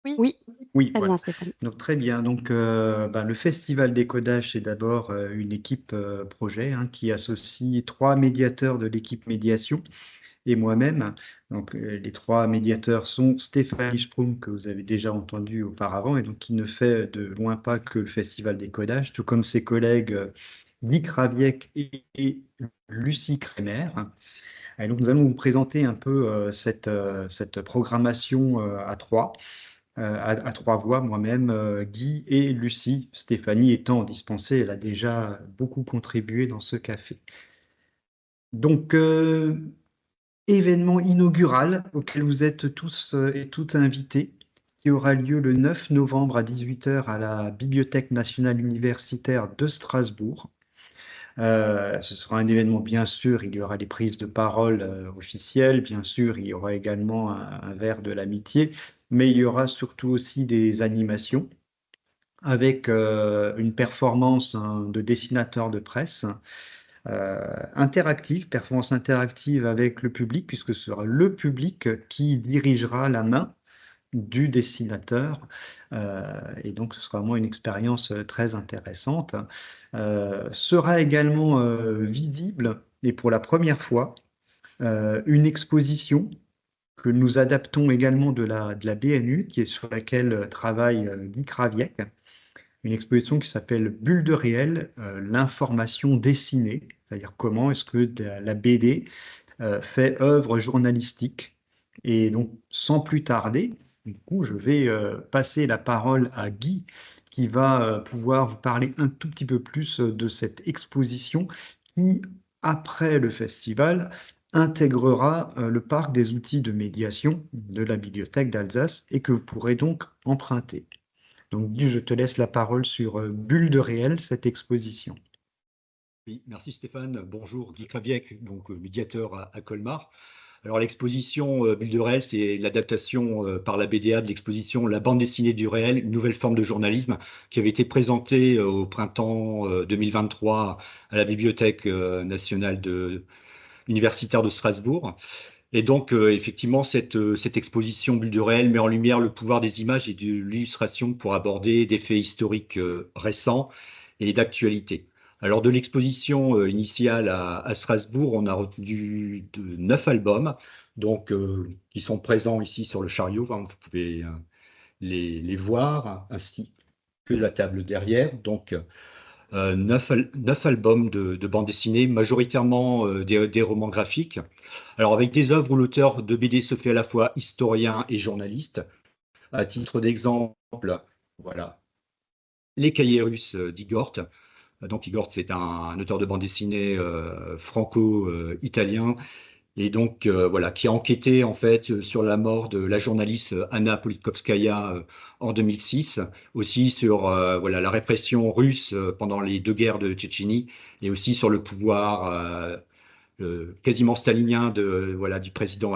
Oui, Oui, très voilà. bien Stéphanie. Donc très bien. Donc le Festival Décodage, c'est d'abord une équipe projet qui associe 3 médiateurs de l'équipe médiation et moi-même. Donc les 3 médiateurs sont Stéphanie Sprung, que vous avez déjà entendu auparavant, et donc qui ne fait de loin pas que le Festival Décodage, tout comme ses collègues Nick Raviec et Lucie Crémer. Et donc nous allons vous présenter un peu cette programmation à 3. À 3 voix, moi-même, Guy et Lucie. Stéphanie étant dispensée, elle a déjà beaucoup contribué dans ce café. Donc, événement inaugural auquel vous êtes tous et toutes invités, qui aura lieu le 9 novembre à 18 h à la Bibliothèque nationale universitaire de Strasbourg. Ce sera un événement, bien sûr, il y aura les prises de parole officielles, bien sûr, il y aura également un verre de l'amitié, mais il y aura surtout aussi des animations avec une performance de dessinateur de presse performance interactive avec le public, puisque ce sera le public qui dirigera la main du dessinateur. Et donc, ce sera vraiment une expérience très intéressante. Sera également visible, et pour la première fois, une exposition que nous adaptons également de la BNU, qui est sur laquelle travaille Guy Craviec, une exposition qui s'appelle Bulle de réel, l'information dessinée, c'est-à-dire comment est-ce que la BD fait œuvre journalistique. Et donc, sans plus tarder, du coup, je vais passer la parole à Guy, qui va pouvoir vous parler un tout petit peu plus de cette exposition qui, après le festival, intégrera le parc des outils de médiation de la Bibliothèque d'Alsace et que vous pourrez donc emprunter. Donc, Guy, je te laisse la parole sur Bulle de réel, cette exposition. Oui, merci Stéphane. Bonjour, Guy Craviec, donc médiateur à Colmar. Alors l'exposition Bulle de réel, c'est l'adaptation par la BDA de l'exposition La bande dessinée du réel, une nouvelle forme de journalisme, qui avait été présentée au printemps 2023 à la Bibliothèque nationale universitaire de Strasbourg. Et donc, effectivement, cette exposition Bulle de réel met en lumière le pouvoir des images et de l'illustration pour aborder des faits historiques récents et d'actualité. Alors, de l'exposition initiale à Strasbourg, on a retenu 9 albums, donc qui sont présents ici sur le chariot. Enfin, vous pouvez les voir, ainsi que la table derrière. Donc, 9 albums de bande dessinée, majoritairement des romans graphiques. Alors, avec des œuvres où l'auteur de BD se fait à la fois historien et journaliste. À titre d'exemple, voilà, Les Cahiers russes d'Igort. Donc, Igort, c'est un auteur de bande dessinée franco-italien et donc voilà, qui a enquêté en fait sur la mort de la journaliste Anna Politkovskaya en 2006, aussi sur voilà, la répression russe pendant les deux guerres de Tchétchénie, et aussi sur le pouvoir quasiment stalinien voilà, du président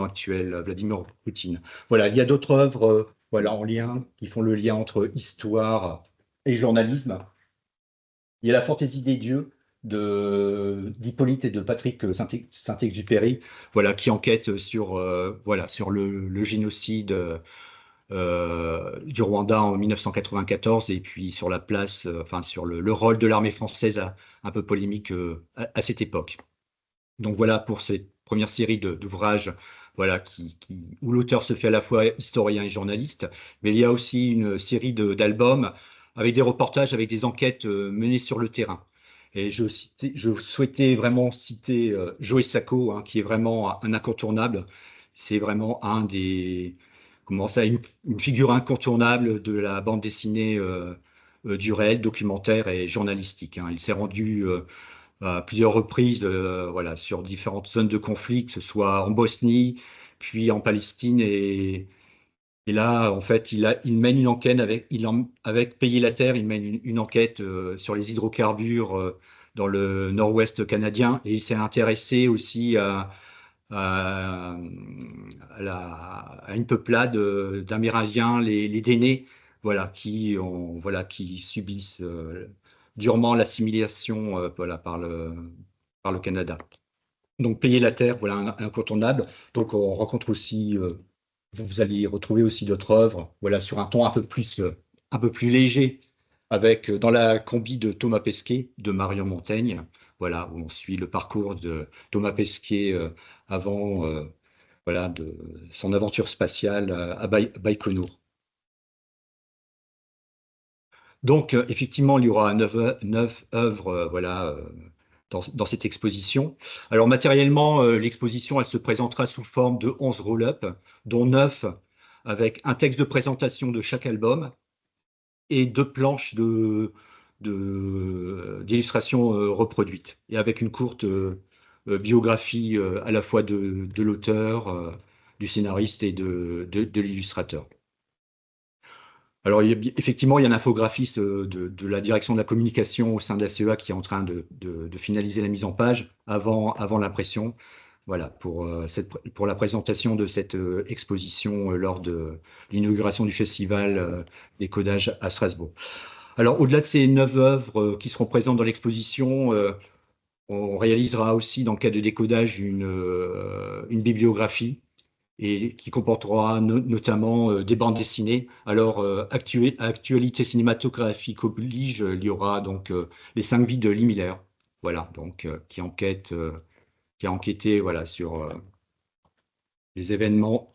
actuel, Vladimir Poutine. Voilà, il y a d'autres œuvres voilà, en lien, qui font le lien entre histoire et journalisme. Il y a La fantaisie des dieux d'Hippolyte et de Patrick Saint-Exupéry, voilà, qui enquêtent sur, voilà, sur le génocide du Rwanda en 1994, et puis sur la place, enfin sur le rôle de l'armée française un peu polémique à cette époque. Donc voilà pour cette première série d'ouvrages, voilà, où l'auteur se fait à la fois historien et journaliste, mais il y a aussi une série d'albums avec des reportages, avec des enquêtes menées sur le terrain. Et je souhaitais vraiment citer Joe Sacco, hein, qui est vraiment un incontournable. C'est vraiment comment ça, une figure incontournable de la bande dessinée du réel, documentaire et journalistique, hein. Il s'est rendu à plusieurs reprises voilà, sur différentes zones de conflit, que ce soit en Bosnie, puis en Palestine. Et là, en fait, il mène une enquête avec Payer la Terre, il mène une enquête sur les hydrocarbures dans le nord-ouest canadien. Et il s'est intéressé aussi à, à une peuplade d'Amérindiens, les Dénés, voilà, voilà, qui subissent durement l'assimilation voilà, par le Canada. Donc, Payer la Terre, voilà, un incontournable. Donc, on rencontre aussi, vous allez retrouver aussi d'autres œuvres, voilà, sur un ton un peu plus léger, avec dans la combi de Thomas Pesquet, de Marion Montaigne, voilà, où on suit le parcours de Thomas Pesquet avant voilà, de son aventure spatiale à Baïkonour. Donc, effectivement, il y aura 9 œuvres voilà, dans cette exposition. Alors, matériellement, l'exposition, elle se présentera sous forme de 11 roll-up, dont 9 avec un texte de présentation de chaque album et 2 planches d'illustrations reproduites, et avec une courte biographie à la fois de l'auteur, du scénariste et de l'illustrateur. Alors, effectivement, il y a un infographiste de la direction de la communication au sein de la CEA qui est en train de finaliser la mise en page avant l'impression, voilà, pour la présentation de cette exposition lors de l'inauguration du festival des codages à Strasbourg. Alors, au-delà de ces 9 œuvres qui seront présentes dans l'exposition, on réalisera aussi, dans le cadre de décodage, une bibliographie, et qui comportera notamment des bandes dessinées. Alors, actualité cinématographique oblige, il y aura donc Les 5 vies de Lee Miller, voilà, donc qui a enquêté voilà, sur les événements.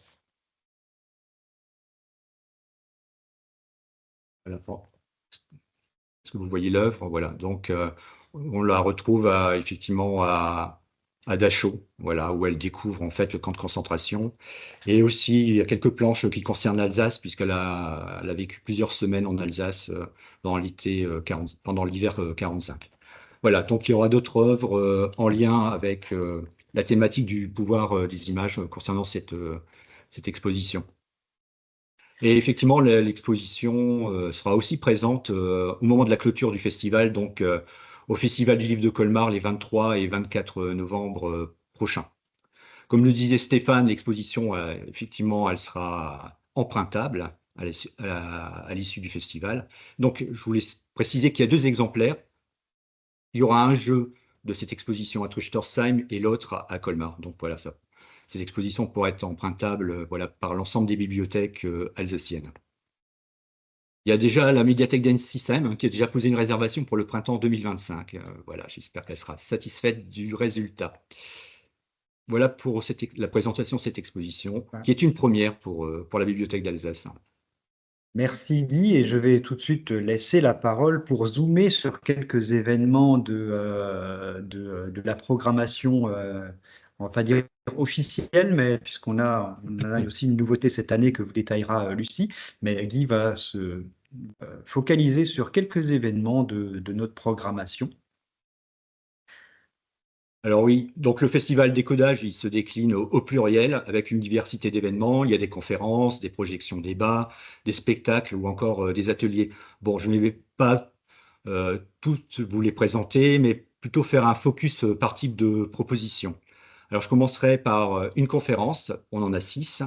Voilà, est-ce que vous voyez l'œuvre? Voilà, donc on la retrouve effectivement à Dachau, voilà, où elle découvre en fait le camp de concentration. Et aussi, il y a quelques planches qui concernent l'Alsace, puisqu'elle a vécu plusieurs semaines en Alsace pendant l'hiver 45. Voilà, donc il y aura d'autres œuvres en lien avec la thématique du pouvoir des images concernant cette exposition. Et effectivement, l'exposition sera aussi présente au moment de la clôture du festival, donc au Festival du Livre de Colmar les 23 et 24 novembre prochains. Comme le disait Stéphane, l'exposition, effectivement, elle sera empruntable à l'issue du festival. Donc, je voulais préciser qu'il y a 2 exemplaires. Il y aura un jeu de cette exposition à Trüchtersheim et l'autre à Colmar. Donc, voilà ça. Cette exposition pourrait être empruntable voilà, par l'ensemble des bibliothèques alsaciennes. Il y a déjà la médiathèque d'Ensisheim qui a déjà posé une réservation pour le printemps 2025. Voilà, j'espère qu'elle sera satisfaite du résultat. voilà pour la présentation de cette exposition, Ouais. qui est une première pour la Bibliothèque d'Alsace. Merci Guy, et je vais tout de suite te laisser la parole pour zoomer sur quelques événements de la programmation, on va pas dire officielle, mais on a aussi une nouveauté cette année que vous détaillera Lucie, mais Guy va se focaliser sur quelques événements de notre programmation. Alors oui, donc le festival Décodage, il se décline au pluriel avec une diversité d'événements. Il y a des conférences, des projections débats, des spectacles ou encore des ateliers. Bon, je ne vais pas toutes vous les présenter, mais plutôt faire un focus par type de proposition. Alors je commencerai par une conférence, on en a 6.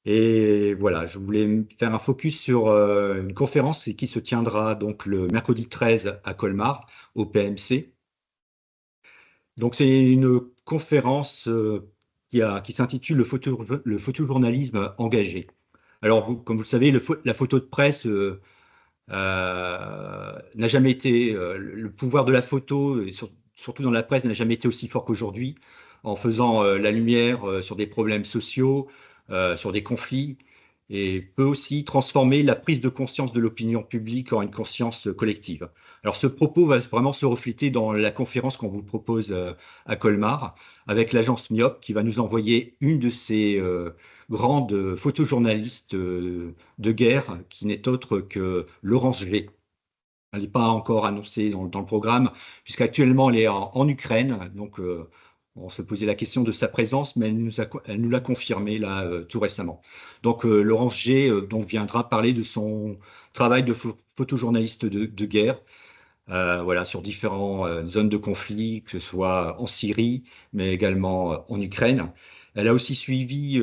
Et voilà, je voulais faire un focus sur une conférence qui se tiendra donc le mercredi 13 à Colmar, au PMC. Donc, c'est une conférence qui s'intitule le photojournalisme engagé. Alors, comme vous le savez, la photo de presse n'a jamais été, le pouvoir de la photo, et surtout dans la presse, n'a jamais été aussi fort qu'aujourd'hui, en faisant la lumière sur des problèmes sociaux, sur des conflits, et peut aussi transformer la prise de conscience de l'opinion publique en une conscience collective. Alors ce propos va vraiment se refléter dans la conférence qu'on vous propose à Colmar, avec l'agence Myop, qui va nous envoyer une de ces grandes photojournalistes de guerre, qui n'est autre que Laurence G. Elle n'est pas encore annoncée dans le programme, puisqu'actuellement elle est en Ukraine. Donc, on se posait la question de sa présence, mais elle nous l'a confirmé là tout récemment. Donc, Laurence G. Donc, viendra parler de son travail de photojournaliste de guerre, voilà, sur différentes zones de conflit, que ce soit en Syrie, mais également en Ukraine. Elle a aussi suivi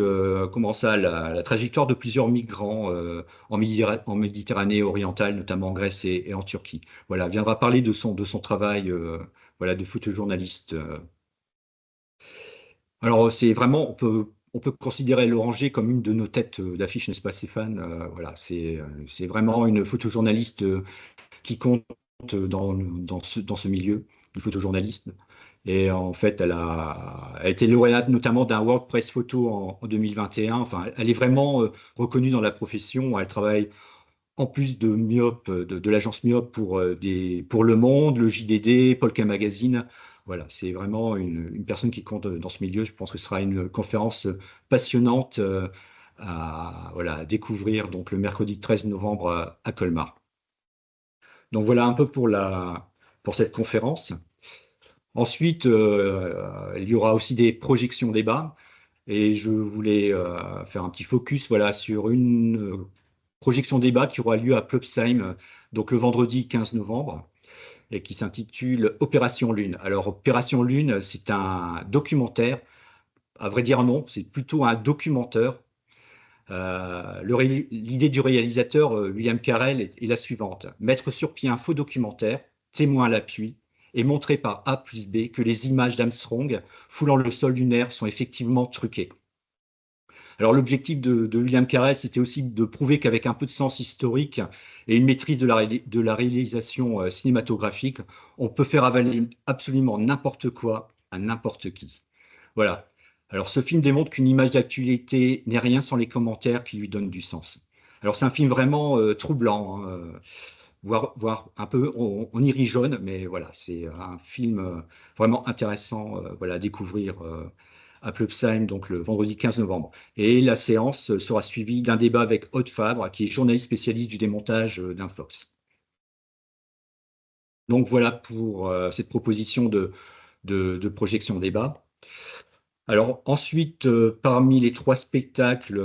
comment ça, la trajectoire de plusieurs migrants en Méditerranée orientale, notamment en Grèce et en Turquie. Voilà, elle viendra parler de son travail voilà, de photojournaliste. Alors, c'est vraiment, on peut considérer l'Oranger comme une de nos têtes d'affiche, n'est-ce pas, Stéphane? Voilà, c'est vraiment une photojournaliste qui compte dans ce milieu du photojournalisme. Et en fait, elle a été lauréate notamment d'un World Press Photo en 2021. Enfin, elle est vraiment reconnue dans la profession. Elle travaille en plus de Myop, de l'agence Myop pour Le Monde, le JDD, Polka Magazine. Voilà, c'est vraiment une personne qui compte dans ce milieu. Je pense que ce sera une conférence passionnante voilà, à découvrir donc, le mercredi 13 novembre à Colmar. Donc voilà un peu pour cette conférence. Ensuite, il y aura aussi des projections débats et je voulais faire un petit focus voilà, sur une projection débat qui aura lieu à Plopsheim, donc le vendredi 15 novembre, et qui s'intitule Opération Lune. Alors, Opération Lune, c'est un documentaire. À vrai dire, non, c'est plutôt un documentaire. L'idée du réalisateur, William Carell, est la suivante. Mettre sur pied un faux documentaire, témoin à l'appui, et montrer par A plus B que les images d'Armstrong foulant le sol lunaire sont effectivement truquées. Alors l'objectif de William Carell, c'était aussi de prouver qu'avec un peu de sens historique et une maîtrise de la réalisation cinématographique, on peut faire avaler absolument n'importe quoi à n'importe qui. Voilà. Alors ce film démontre qu'une image d'actualité n'est rien sans les commentaires qui lui donnent du sens. Alors c'est un film vraiment troublant, hein, voire un peu, on y rit jaune, mais voilà, c'est un film vraiment intéressant voilà, à découvrir à Plopsheim, donc le vendredi 15 novembre. Et la séance sera suivie d'un débat avec Aude Fabre, qui est journaliste spécialiste du démontage d'Infox. Donc voilà pour cette proposition de projection débat. Alors ensuite, parmi les 3 spectacles,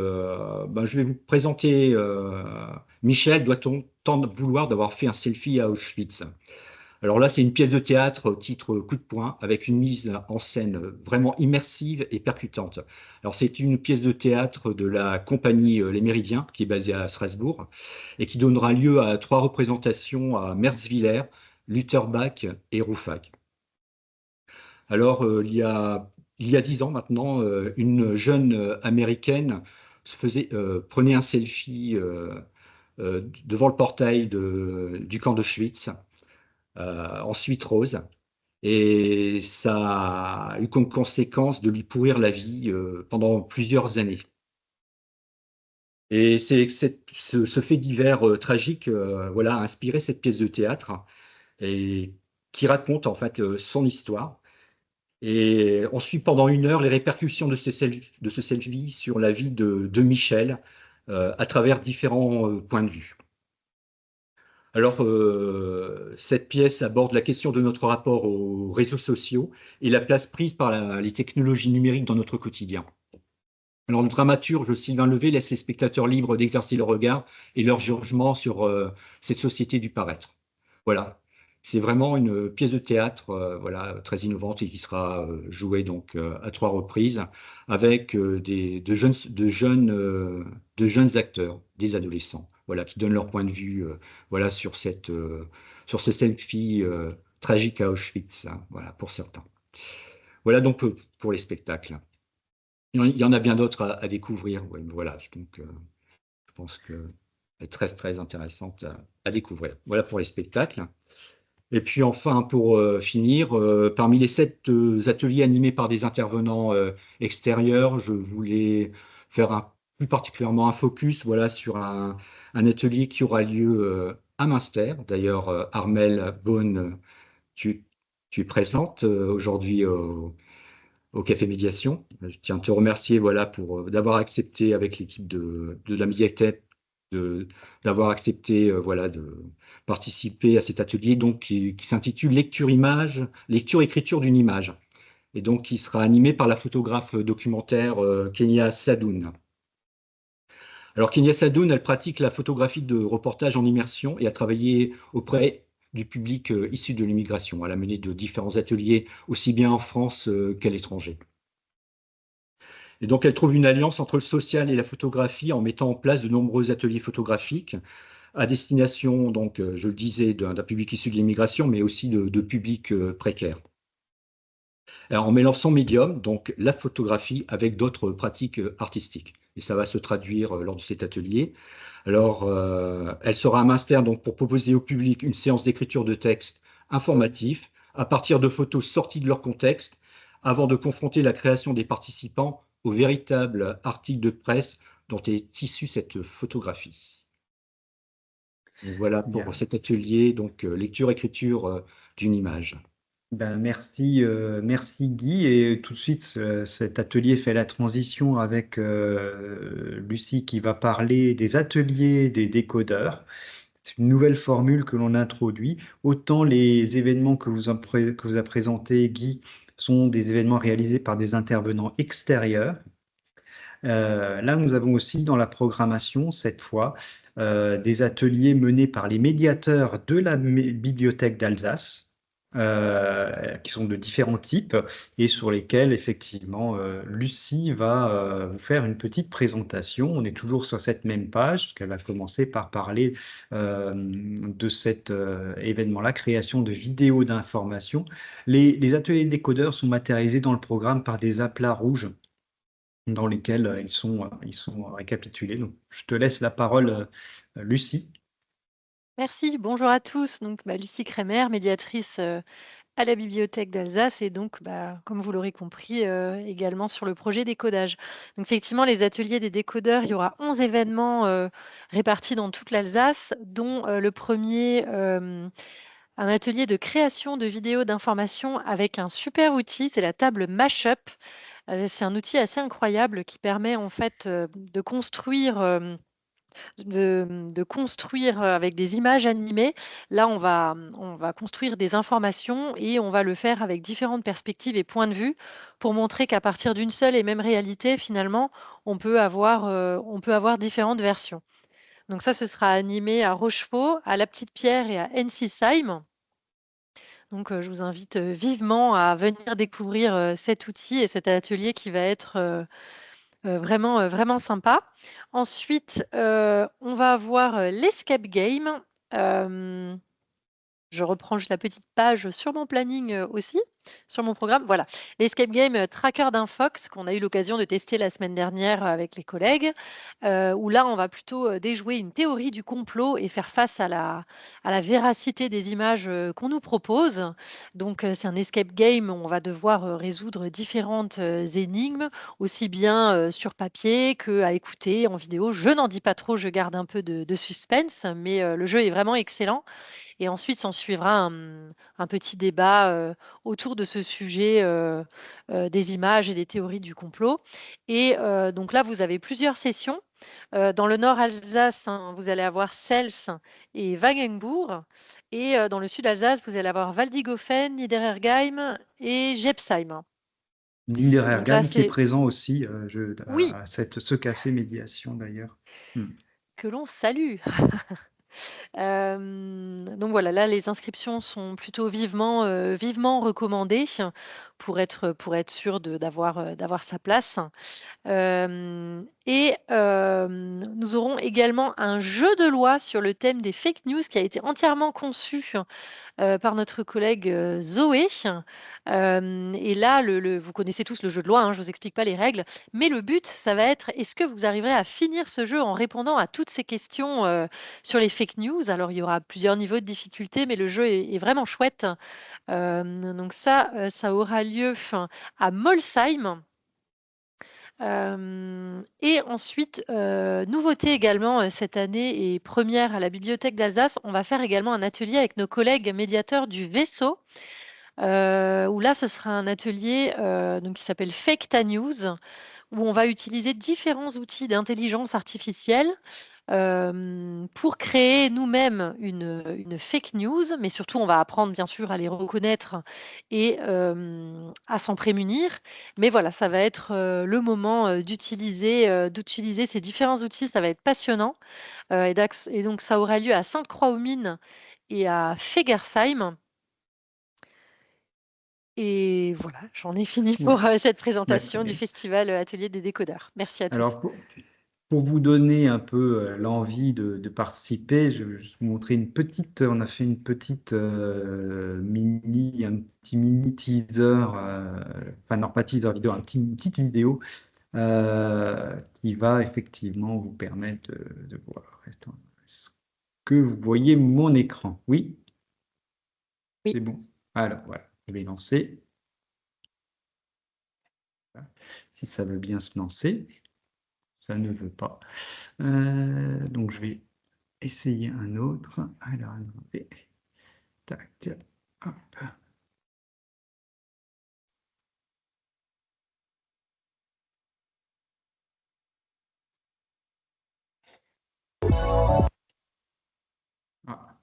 ben, je vais vous présenter Michel, doit-on tant vouloir d'avoir fait un selfie à Auschwitz? Alors là, c'est une pièce de théâtre au titre Coup de poing, avec une mise en scène vraiment immersive et percutante. Alors c'est une pièce de théâtre de la compagnie Les Méridiens, qui est basée à Strasbourg, et qui donnera lieu à 3 représentations à Merzwiller, Lutherbach et Rouffach. Alors, il y a 10 ans maintenant, une jeune américaine prenait un selfie devant le portail du camp d'Auschwitz, en suite rose. Et ça a eu comme conséquence de lui pourrir la vie pendant plusieurs années. Et ce fait divers tragique voilà, a inspiré cette pièce de théâtre et qui raconte en fait son histoire. Et on suit pendant 1 heure les répercussions de ce selfie sur la vie de Michel à travers différents points de vue. Alors, cette pièce aborde la question de notre rapport aux réseaux sociaux et la place prise par les technologies numériques dans notre quotidien. Alors, le dramaturge Sylvain Levé laisse les spectateurs libres d'exercer leur regard et leur jugement sur cette société du paraître. Voilà, c'est vraiment une pièce de théâtre voilà, très innovante et qui sera jouée donc, à 3 reprises avec de jeunes acteurs, des adolescents, voilà, qui donnent leur point de vue voilà, sur ce selfie tragique à Auschwitz, hein, voilà, pour certains. Voilà donc pour les spectacles. Il y en a bien d'autres à découvrir. Ouais, voilà, donc je pense qu'elle est très, très intéressante à découvrir. Voilà pour les spectacles. Et puis enfin, pour finir, parmi les 7 ateliers animés par des intervenants extérieurs, je voulais faire plus particulièrement un focus voilà, sur un atelier qui aura lieu à Münster. D'ailleurs, Armelle Beaune, tu, tu es présente aujourd'hui au Café Médiation. Je tiens à te remercier voilà, d'avoir accepté avec l'équipe de la médiathèque d'avoir accepté voilà, de participer à cet atelier donc, qui s'intitule Lecture-écriture d'une image et donc qui sera animé par la photographe documentaire Kenya Sadoun. Alors Kenya Sadoun, elle pratique la photographie de reportage en immersion et a travaillé auprès du public issu de l'immigration. Elle a mené de différents ateliers aussi bien en France qu'à l'étranger. Et donc, elle trouve une alliance entre le social et la photographie en mettant en place de nombreux ateliers photographiques à destination, donc, je le disais, d'un public issu de l'immigration, mais aussi de publics précaires. Alors, en mêlant son médium, donc la photographie, avec d'autres pratiques artistiques. Et ça va se traduire lors de cet atelier. Alors, elle sera à Münster donc, pour proposer au public une séance d'écriture de texte informatif à partir de photos sorties de leur contexte, avant de confronter la création des participants au véritable article de presse dont est issue cette photographie. Donc voilà pour Bien. cet atelier, donc lecture-écriture d'une image. Ben, merci Guy. Et tout de suite, cet atelier fait la transition avec Lucie qui va parler des ateliers des décodeurs. C'est une nouvelle formule que l'on introduit. Autant les événements que vous a présentés, Guy, sont des événements réalisés par des intervenants extérieurs. Là, nous avons aussi dans la programmation, cette fois, des ateliers menés par les médiateurs de la bibliothèque d'Alsace, qui sont de différents types et sur lesquels, effectivement, Lucie va vous faire une petite présentation. On est toujours sur cette même page, parce qu'elle va commencer par parler de cet événement-là, création de vidéos d'information. Les ateliers décodeurs sont matérialisés dans le programme par des aplats rouges dans lesquels ils sont récapitulés. Donc, je te laisse la parole, Lucie. Merci, bonjour à tous. Donc, Lucie Crémer, médiatrice à la Bibliothèque d'Alsace et donc, comme vous l'aurez compris, également sur le projet décodage. Donc, effectivement, les ateliers des décodeurs, il y aura 11 événements répartis dans toute l'Alsace, dont le premier, un atelier de création de vidéos d'information avec un super outil, c'est la table Mashup. C'est un outil assez incroyable qui permet en fait de construire avec des images animées. Là, on va construire des informations et on va le faire avec différentes perspectives et points de vue pour montrer qu'à partir d'une seule et même réalité, finalement, on peut avoir différentes versions. Donc ça, ce sera animé à Rochefort, à La Petite Pierre et à Ensisheim. Donc, je vous invite vivement à venir découvrir cet outil et cet atelier qui va être vraiment sympa. Ensuite, on va avoir l'escape game. Je reprends juste la petite page sur mon planning aussi. sur mon programme. Voilà, l'escape game Tracker d'Infox qu'on a eu l'occasion de tester la semaine dernière avec les collègues, où là, on va plutôt déjouer une théorie du complot et faire face à la véracité des images qu'on nous propose. Donc, c'est un escape game où on va devoir résoudre différentes énigmes, aussi bien sur papier qu'à écouter en vidéo. Je n'en dis pas trop, je garde un peu de suspense, mais le jeu est vraiment excellent. Et ensuite, s'en suivra un petit débat autour de ce sujet des images et des théories du complot. Et donc là, vous avez plusieurs sessions. Dans le nord Alsace, hein, vous allez avoir Sels et Wagenbourg. Et dans le sud Alsace, vous allez avoir Waldighofen, Niederergheim et Gepsheim. Donc là, Niederergheim qui est c'est présent aussi oui, à ce café médiation d'ailleurs. que l'on salue. Donc voilà, là, les inscriptions sont plutôt vivement recommandées pour être sûr d'avoir sa place. Nous aurons également un jeu de loi sur le thème des fake news qui a été entièrement conçu par notre collègue Zoé. Et là, vous connaissez tous le jeu de loi, hein, je ne vous explique pas les règles, mais le but, ça va être, est-ce que vous arriverez à finir ce jeu en répondant à toutes ces questions sur les fake news? Alors, il y aura plusieurs niveaux de difficulté, mais le jeu est vraiment chouette. Donc ça aura lieu à Molsheim. Et ensuite, nouveauté également cette année et première à la Bibliothèque d'Alsace, on va faire également un atelier avec nos collègues médiateurs du Vaisseau, où là, ce sera un atelier donc, qui s'appelle Fake News, où on va utiliser différents outils d'intelligence artificielle pour créer nous-mêmes une fake news, mais surtout, on va apprendre bien sûr à les reconnaître et à s'en prémunir. Mais voilà, ça va être le moment d'utiliser ces différents outils. Ça va être passionnant. Et donc, ça aura lieu à Sainte-Croix-aux-Mines et à Fegersheim. Et voilà, j'en ai fini pour cette présentation du festival Atelier des décodeurs. Merci à tous. Alors, pour vous donner un peu l'envie de participer, je vais vous montrer on a fait une petite un petit mini teaser, enfin non pas teaser vidéo, une petite vidéo qui va effectivement vous permettre de voir. Est-ce que vous voyez mon écran? Oui? Oui. C'est bon. Alors voilà, je vais lancer. Si ça veut bien se lancer. Ça ne veut pas. Donc, je vais essayer un autre. Alors, attendez. Tac. Hop. Ah.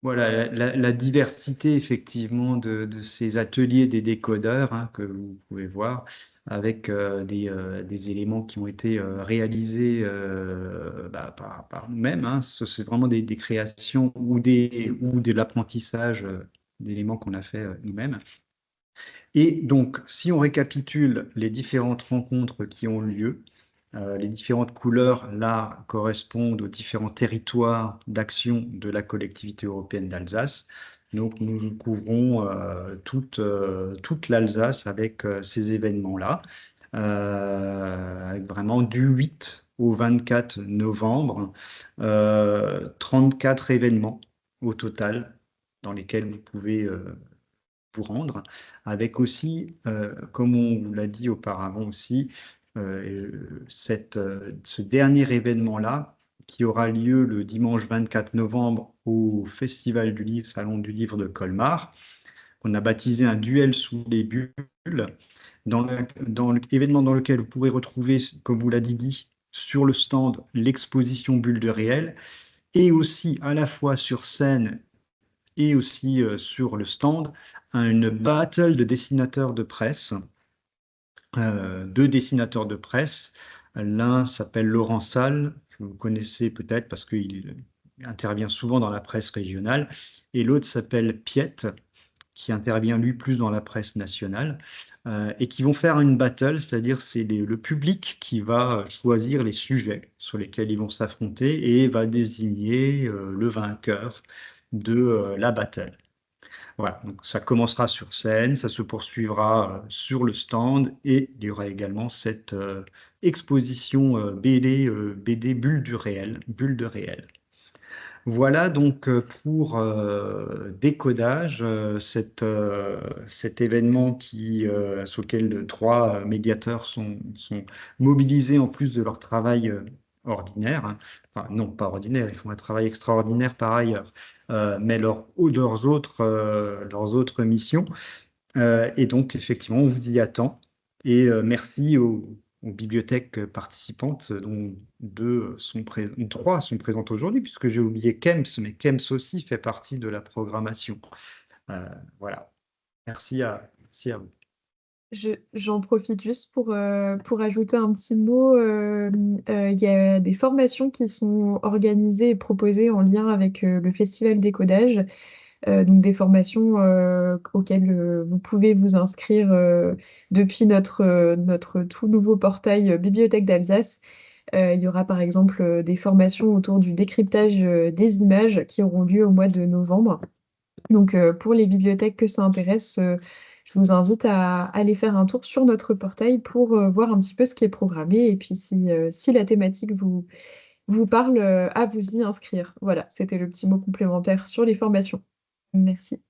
Voilà, la diversité effectivement de ces ateliers des décodeurs hein, que vous pouvez voir avec des éléments qui ont été réalisés par nous-mêmes. Hein. C'est vraiment des créations ou de l'apprentissage d'éléments qu'on a fait nous-mêmes. Et donc, si on récapitule les différentes rencontres qui ont lieu, les différentes couleurs, là, correspondent aux différents territoires d'action de la collectivité européenne d'Alsace. Donc, nous couvrons toute l'Alsace avec ces événements-là, avec vraiment du 8 au 24 novembre, 34 événements au total dans lesquels vous pouvez vous rendre, avec aussi, comme on vous l'a dit auparavant aussi, ce dernier événement-là, qui aura lieu le dimanche 24 novembre au Festival du Livre, Salon du Livre de Colmar, qu'on a baptisé un duel sous les bulles, événement dans lequel vous pourrez retrouver, comme vous l'a dit, sur le stand, l'exposition Bulle de réel, et aussi à la fois sur scène et aussi sur le stand, une battle de dessinateurs de presse. Deux dessinateurs de presse. L'un s'appelle Laurent Salle, que vous connaissez peut-être parce qu'il intervient souvent dans la presse régionale, et l'autre s'appelle Piette, qui intervient lui plus dans la presse nationale, et qui vont faire une battle, c'est-à-dire c'est le public qui va choisir les sujets sur lesquels ils vont s'affronter et va désigner le vainqueur de la battle. Voilà, donc ça commencera sur scène, ça se poursuivra sur le stand et il y aura également cette exposition BD Bulle du réel, Bulle de réel. Voilà donc pour Décodage, cet événement sur lequel trois médiateurs sont mobilisés en plus de leur travail ordinaire. Hein. Enfin, non, pas ordinaire, ils font un travail extraordinaire par ailleurs, mais leurs autres missions. Et donc, effectivement, on vous y attend. Et merci aux bibliothèques participantes, dont trois sont présentes aujourd'hui, puisque j'ai oublié KEMS, mais KEMS aussi fait partie de la programmation. Voilà. Merci à vous. J'en profite juste pour ajouter un petit mot. Il y a des formations qui sont organisées et proposées en lien avec le Festival Décodage. Donc des formations auxquelles vous pouvez vous inscrire depuis notre tout nouveau portail Bibliothèque d'Alsace. Il y aura par exemple des formations autour du décryptage des images qui auront lieu au mois de novembre. Donc pour les bibliothèques que ça intéresse, je vous invite à aller faire un tour sur notre portail pour voir un petit peu ce qui est programmé et puis si la thématique vous parle, à vous y inscrire. Voilà, c'était le petit mot complémentaire sur les formations. Merci.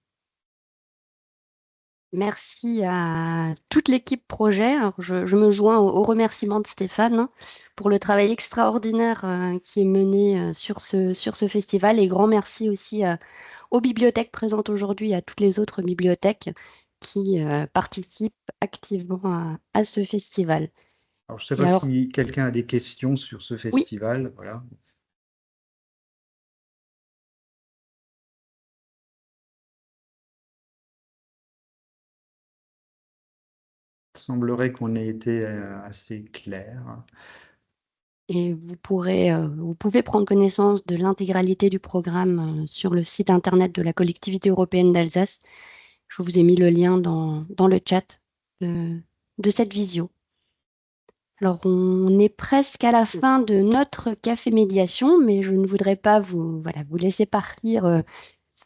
Merci à toute l'équipe projet. Alors, je me joins au remerciement de Stéphane hein, pour le travail extraordinaire qui est mené sur ce festival et grand merci aussi aux bibliothèques présentes aujourd'hui et à toutes les autres bibliothèques qui participent activement à ce festival. Alors, je ne sais Et pas alors, si quelqu'un a des questions sur ce oui, festival. Voilà. Il semblerait qu'on ait été assez clair. et vous pouvez prendre connaissance de l'intégralité du programme sur le site internet de la Collectivité européenne d'Alsace. Je vous ai mis le lien dans le chat de cette visio. Alors, on est presque à la fin de notre café médiation, mais je ne voudrais pas vous laisser partir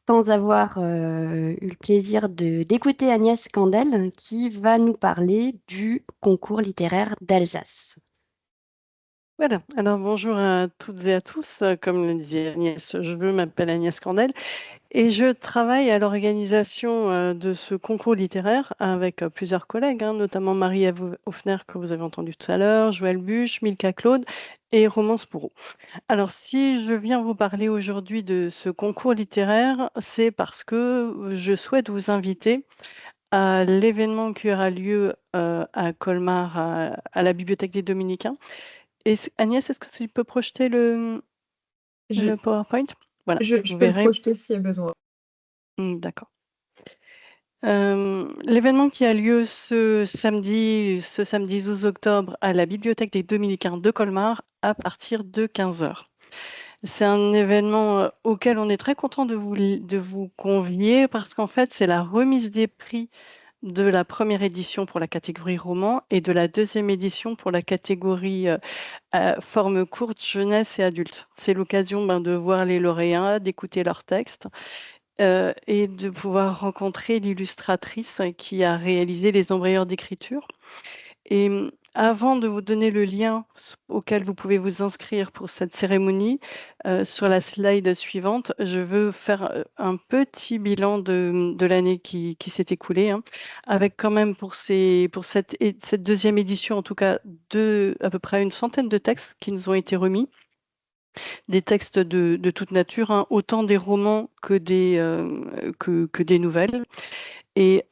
sans avoir eu le plaisir d'écouter Agnès Candel qui va nous parler du concours littéraire d'Alsace. Voilà, alors bonjour à toutes et à tous. Comme le disait Agnès, je m'appelle Agnès Candel et je travaille à l'organisation de ce concours littéraire avec plusieurs collègues, hein, notamment Marie-Ève Hoffner que vous avez entendu tout à l'heure, Joël Buche, Milka Claude et Romance Bourreau. Alors si je viens vous parler aujourd'hui de ce concours littéraire, c'est parce que je souhaite vous inviter à l'événement qui aura lieu à Colmar, à la Bibliothèque des Dominicains. Et Agnès, est-ce que tu peux projeter le Je, PowerPoint? Voilà, je vous peux le verrez. projeter s'il y a besoin. D'accord. L'événement qui a lieu ce samedi 12 octobre à la Bibliothèque des Dominicains de Colmar à partir de 15h. C'est un événement auquel on est très content de vous convier parce qu'en fait, c'est la remise des prix de la première édition pour la catégorie roman et de la deuxième édition pour la catégorie forme courte, jeunesse et adulte. C'est l'occasion de voir les lauréats, d'écouter leurs textes et de pouvoir rencontrer l'illustratrice qui a réalisé les embrayeurs d'écriture. Et avant de vous donner le lien auquel vous pouvez vous inscrire pour cette cérémonie, sur la slide suivante, je veux faire un petit bilan de l'année qui s'est écoulée, hein, avec quand même pour cette deuxième édition, en tout cas, à peu près une centaine de textes qui nous ont été remis. Des textes de toute nature, hein, autant des romans que des nouvelles. Et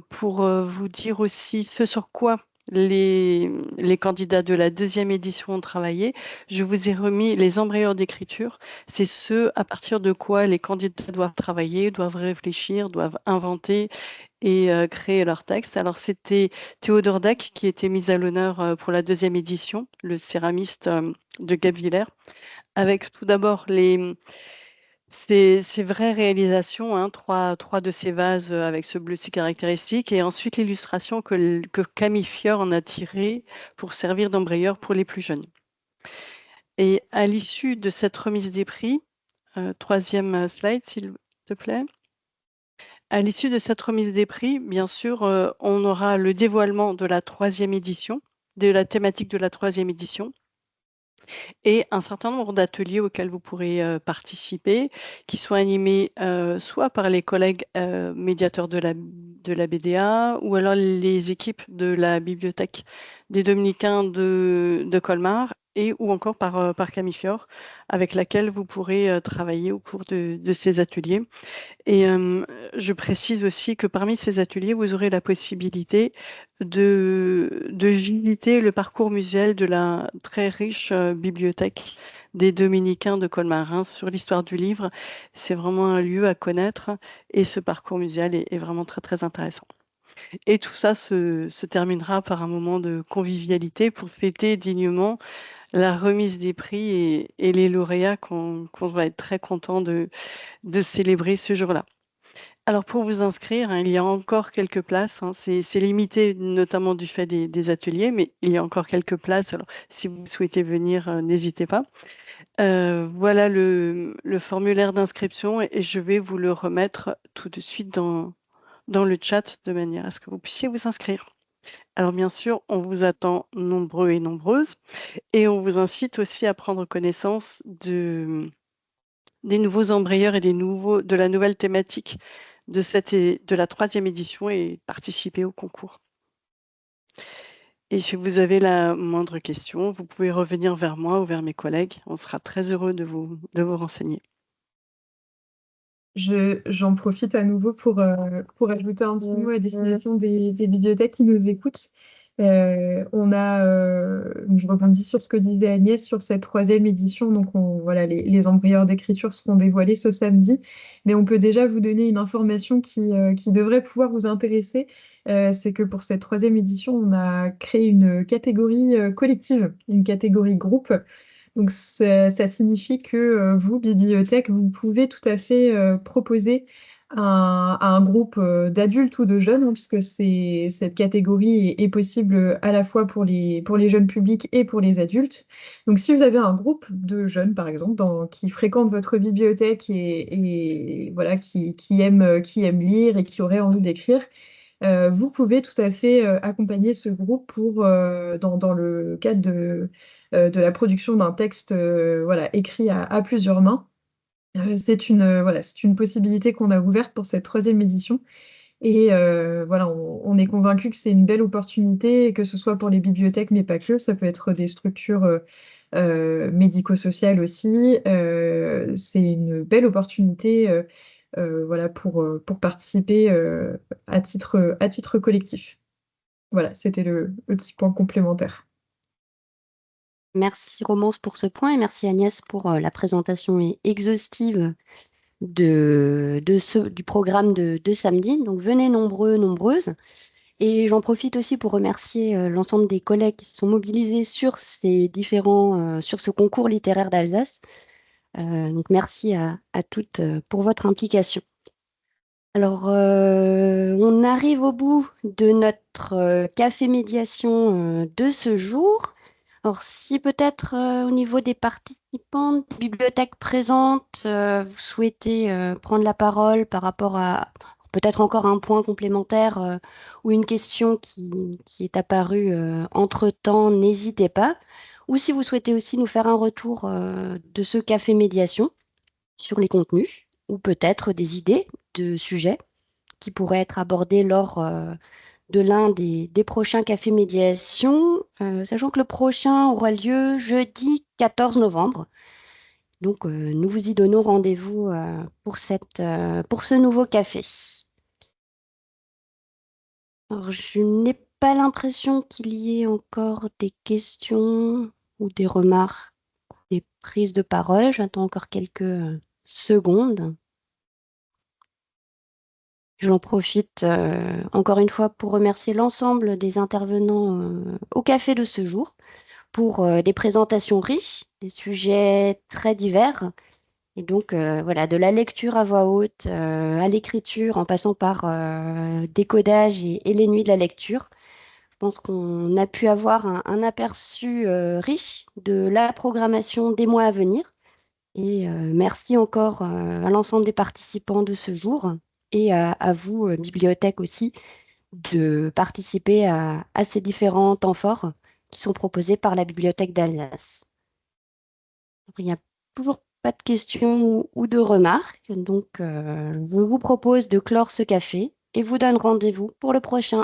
pour vous dire aussi ce sur quoi les candidats de la deuxième édition ont travaillé. Je vous ai remis les embrayeurs d'écriture. C'est ce à partir de quoi les candidats doivent travailler, doivent réfléchir, doivent inventer et créer leur texte. Alors, c'était Théodore Dac qui était mis à l'honneur pour la deuxième édition, le céramiste de Gabvillers, avec tout d'abord ces vraies réalisations, hein, trois de ces vases avec ce bleu si caractéristique, et ensuite l'illustration que Camille Fior en a tirée pour servir d'embrayeur pour les plus jeunes. Et à l'issue de cette remise des prix, troisième slide, s'il te plaît. À l'issue de cette remise des prix, bien sûr, on aura le dévoilement de la troisième édition, de la thématique de la troisième édition, et un certain nombre d'ateliers auxquels vous pourrez participer, qui soient animés soit par les collègues médiateurs de la BDA, ou alors les équipes de la bibliothèque des Dominicains de Colmar, ou encore par Camille Fior, avec laquelle vous pourrez travailler au cours de ces ateliers. Et je précise aussi que parmi ces ateliers, vous aurez la possibilité de visiter le parcours muséal de la très riche bibliothèque des Dominicains de Colmar, hein, sur l'histoire du livre. C'est vraiment un lieu à connaître et ce parcours muséal est vraiment très, très intéressant. Et tout ça se terminera par un moment de convivialité pour fêter dignement la remise des prix et les lauréats qu'on va être très content de célébrer ce jour-là. Alors pour vous inscrire, hein, il y a encore quelques places, hein, c'est limité notamment du fait des ateliers, mais il y a encore quelques places. Alors si vous souhaitez venir, n'hésitez pas. Voilà le formulaire d'inscription et je vais vous le remettre tout de suite dans le chat de manière à ce que vous puissiez vous inscrire. Alors bien sûr, on vous attend nombreux et nombreuses et on vous incite aussi à prendre connaissance des nouveaux embrayeurs et de la nouvelle thématique de la troisième édition et participer au concours. Et si vous avez la moindre question, vous pouvez revenir vers moi ou vers mes collègues. On sera très heureux de vous renseigner. J'en profite à nouveau pour ajouter un petit mot à destination des bibliothèques qui nous écoutent. Je rebondis sur ce que disait Agnès sur cette troisième édition. Donc, voilà, les embrayeurs d'écriture seront dévoilés ce samedi. Mais on peut déjà vous donner une information qui devrait pouvoir vous intéresser. C'est que pour cette troisième édition, on a créé une catégorie collective, une catégorie groupe. Donc, ça signifie que vous, bibliothèque, vous pouvez tout à fait proposer à un groupe d'adultes ou de jeunes, hein, puisque cette catégorie est possible à la fois pour les jeunes publics et pour les adultes. Donc, si vous avez un groupe de jeunes, par exemple, qui fréquentent votre bibliothèque et voilà, qui aiment lire et qui auraient envie d'écrire, vous pouvez tout à fait accompagner ce groupe dans le cadre de la production d'un texte voilà, écrit à plusieurs mains. C'est une possibilité qu'on a ouverte pour cette troisième édition. Et voilà, on est convaincu que c'est une belle opportunité, et que ce soit pour les bibliothèques, mais pas que, ça peut être des structures médico-sociales aussi. C'est une belle opportunité voilà, pour participer à titre collectif. Voilà, c'était le petit point complémentaire. Merci Romance pour ce point et merci Agnès pour la présentation exhaustive du programme de samedi. Donc venez nombreux, nombreuses. Et j'en profite aussi pour remercier l'ensemble des collègues qui se sont mobilisés sur sur ce concours littéraire d'Alsace. Donc merci à toutes pour votre implication. Alors, on arrive au bout de notre café médiation de ce jour. Alors, si peut-être au niveau des participantes, bibliothèque présente, vous souhaitez prendre la parole par rapport à peut-être encore un point complémentaire ou une question qui est apparue entre-temps, n'hésitez pas. Ou si vous souhaitez aussi nous faire un retour de ce café médiation sur les contenus ou peut-être des idées de sujets qui pourraient être abordés lors de l'un des prochains cafés médiation, sachant que le prochain aura lieu jeudi 14 novembre. Donc, nous vous y donnons rendez-vous pour ce nouveau café. Alors, je n'ai pas l'impression qu'il y ait encore des questions ou des remarques, des prises de parole. J'attends encore quelques secondes. J'en profite encore une fois pour remercier l'ensemble des intervenants au café de ce jour pour des présentations riches, des sujets très divers. Et donc, voilà, de la lecture à voix haute à l'écriture, en passant par décodage et les nuits de la lecture. Je pense qu'on a pu avoir un aperçu riche de la programmation des mois à venir. Et merci encore à l'ensemble des participants de ce jour et à vous, bibliothèque aussi, de participer à ces différents temps forts qui sont proposés par la Bibliothèque d'Alsace. Il n'y a toujours pas de questions ou de remarques, donc je vous propose de clore ce café et vous donne rendez-vous pour le prochain.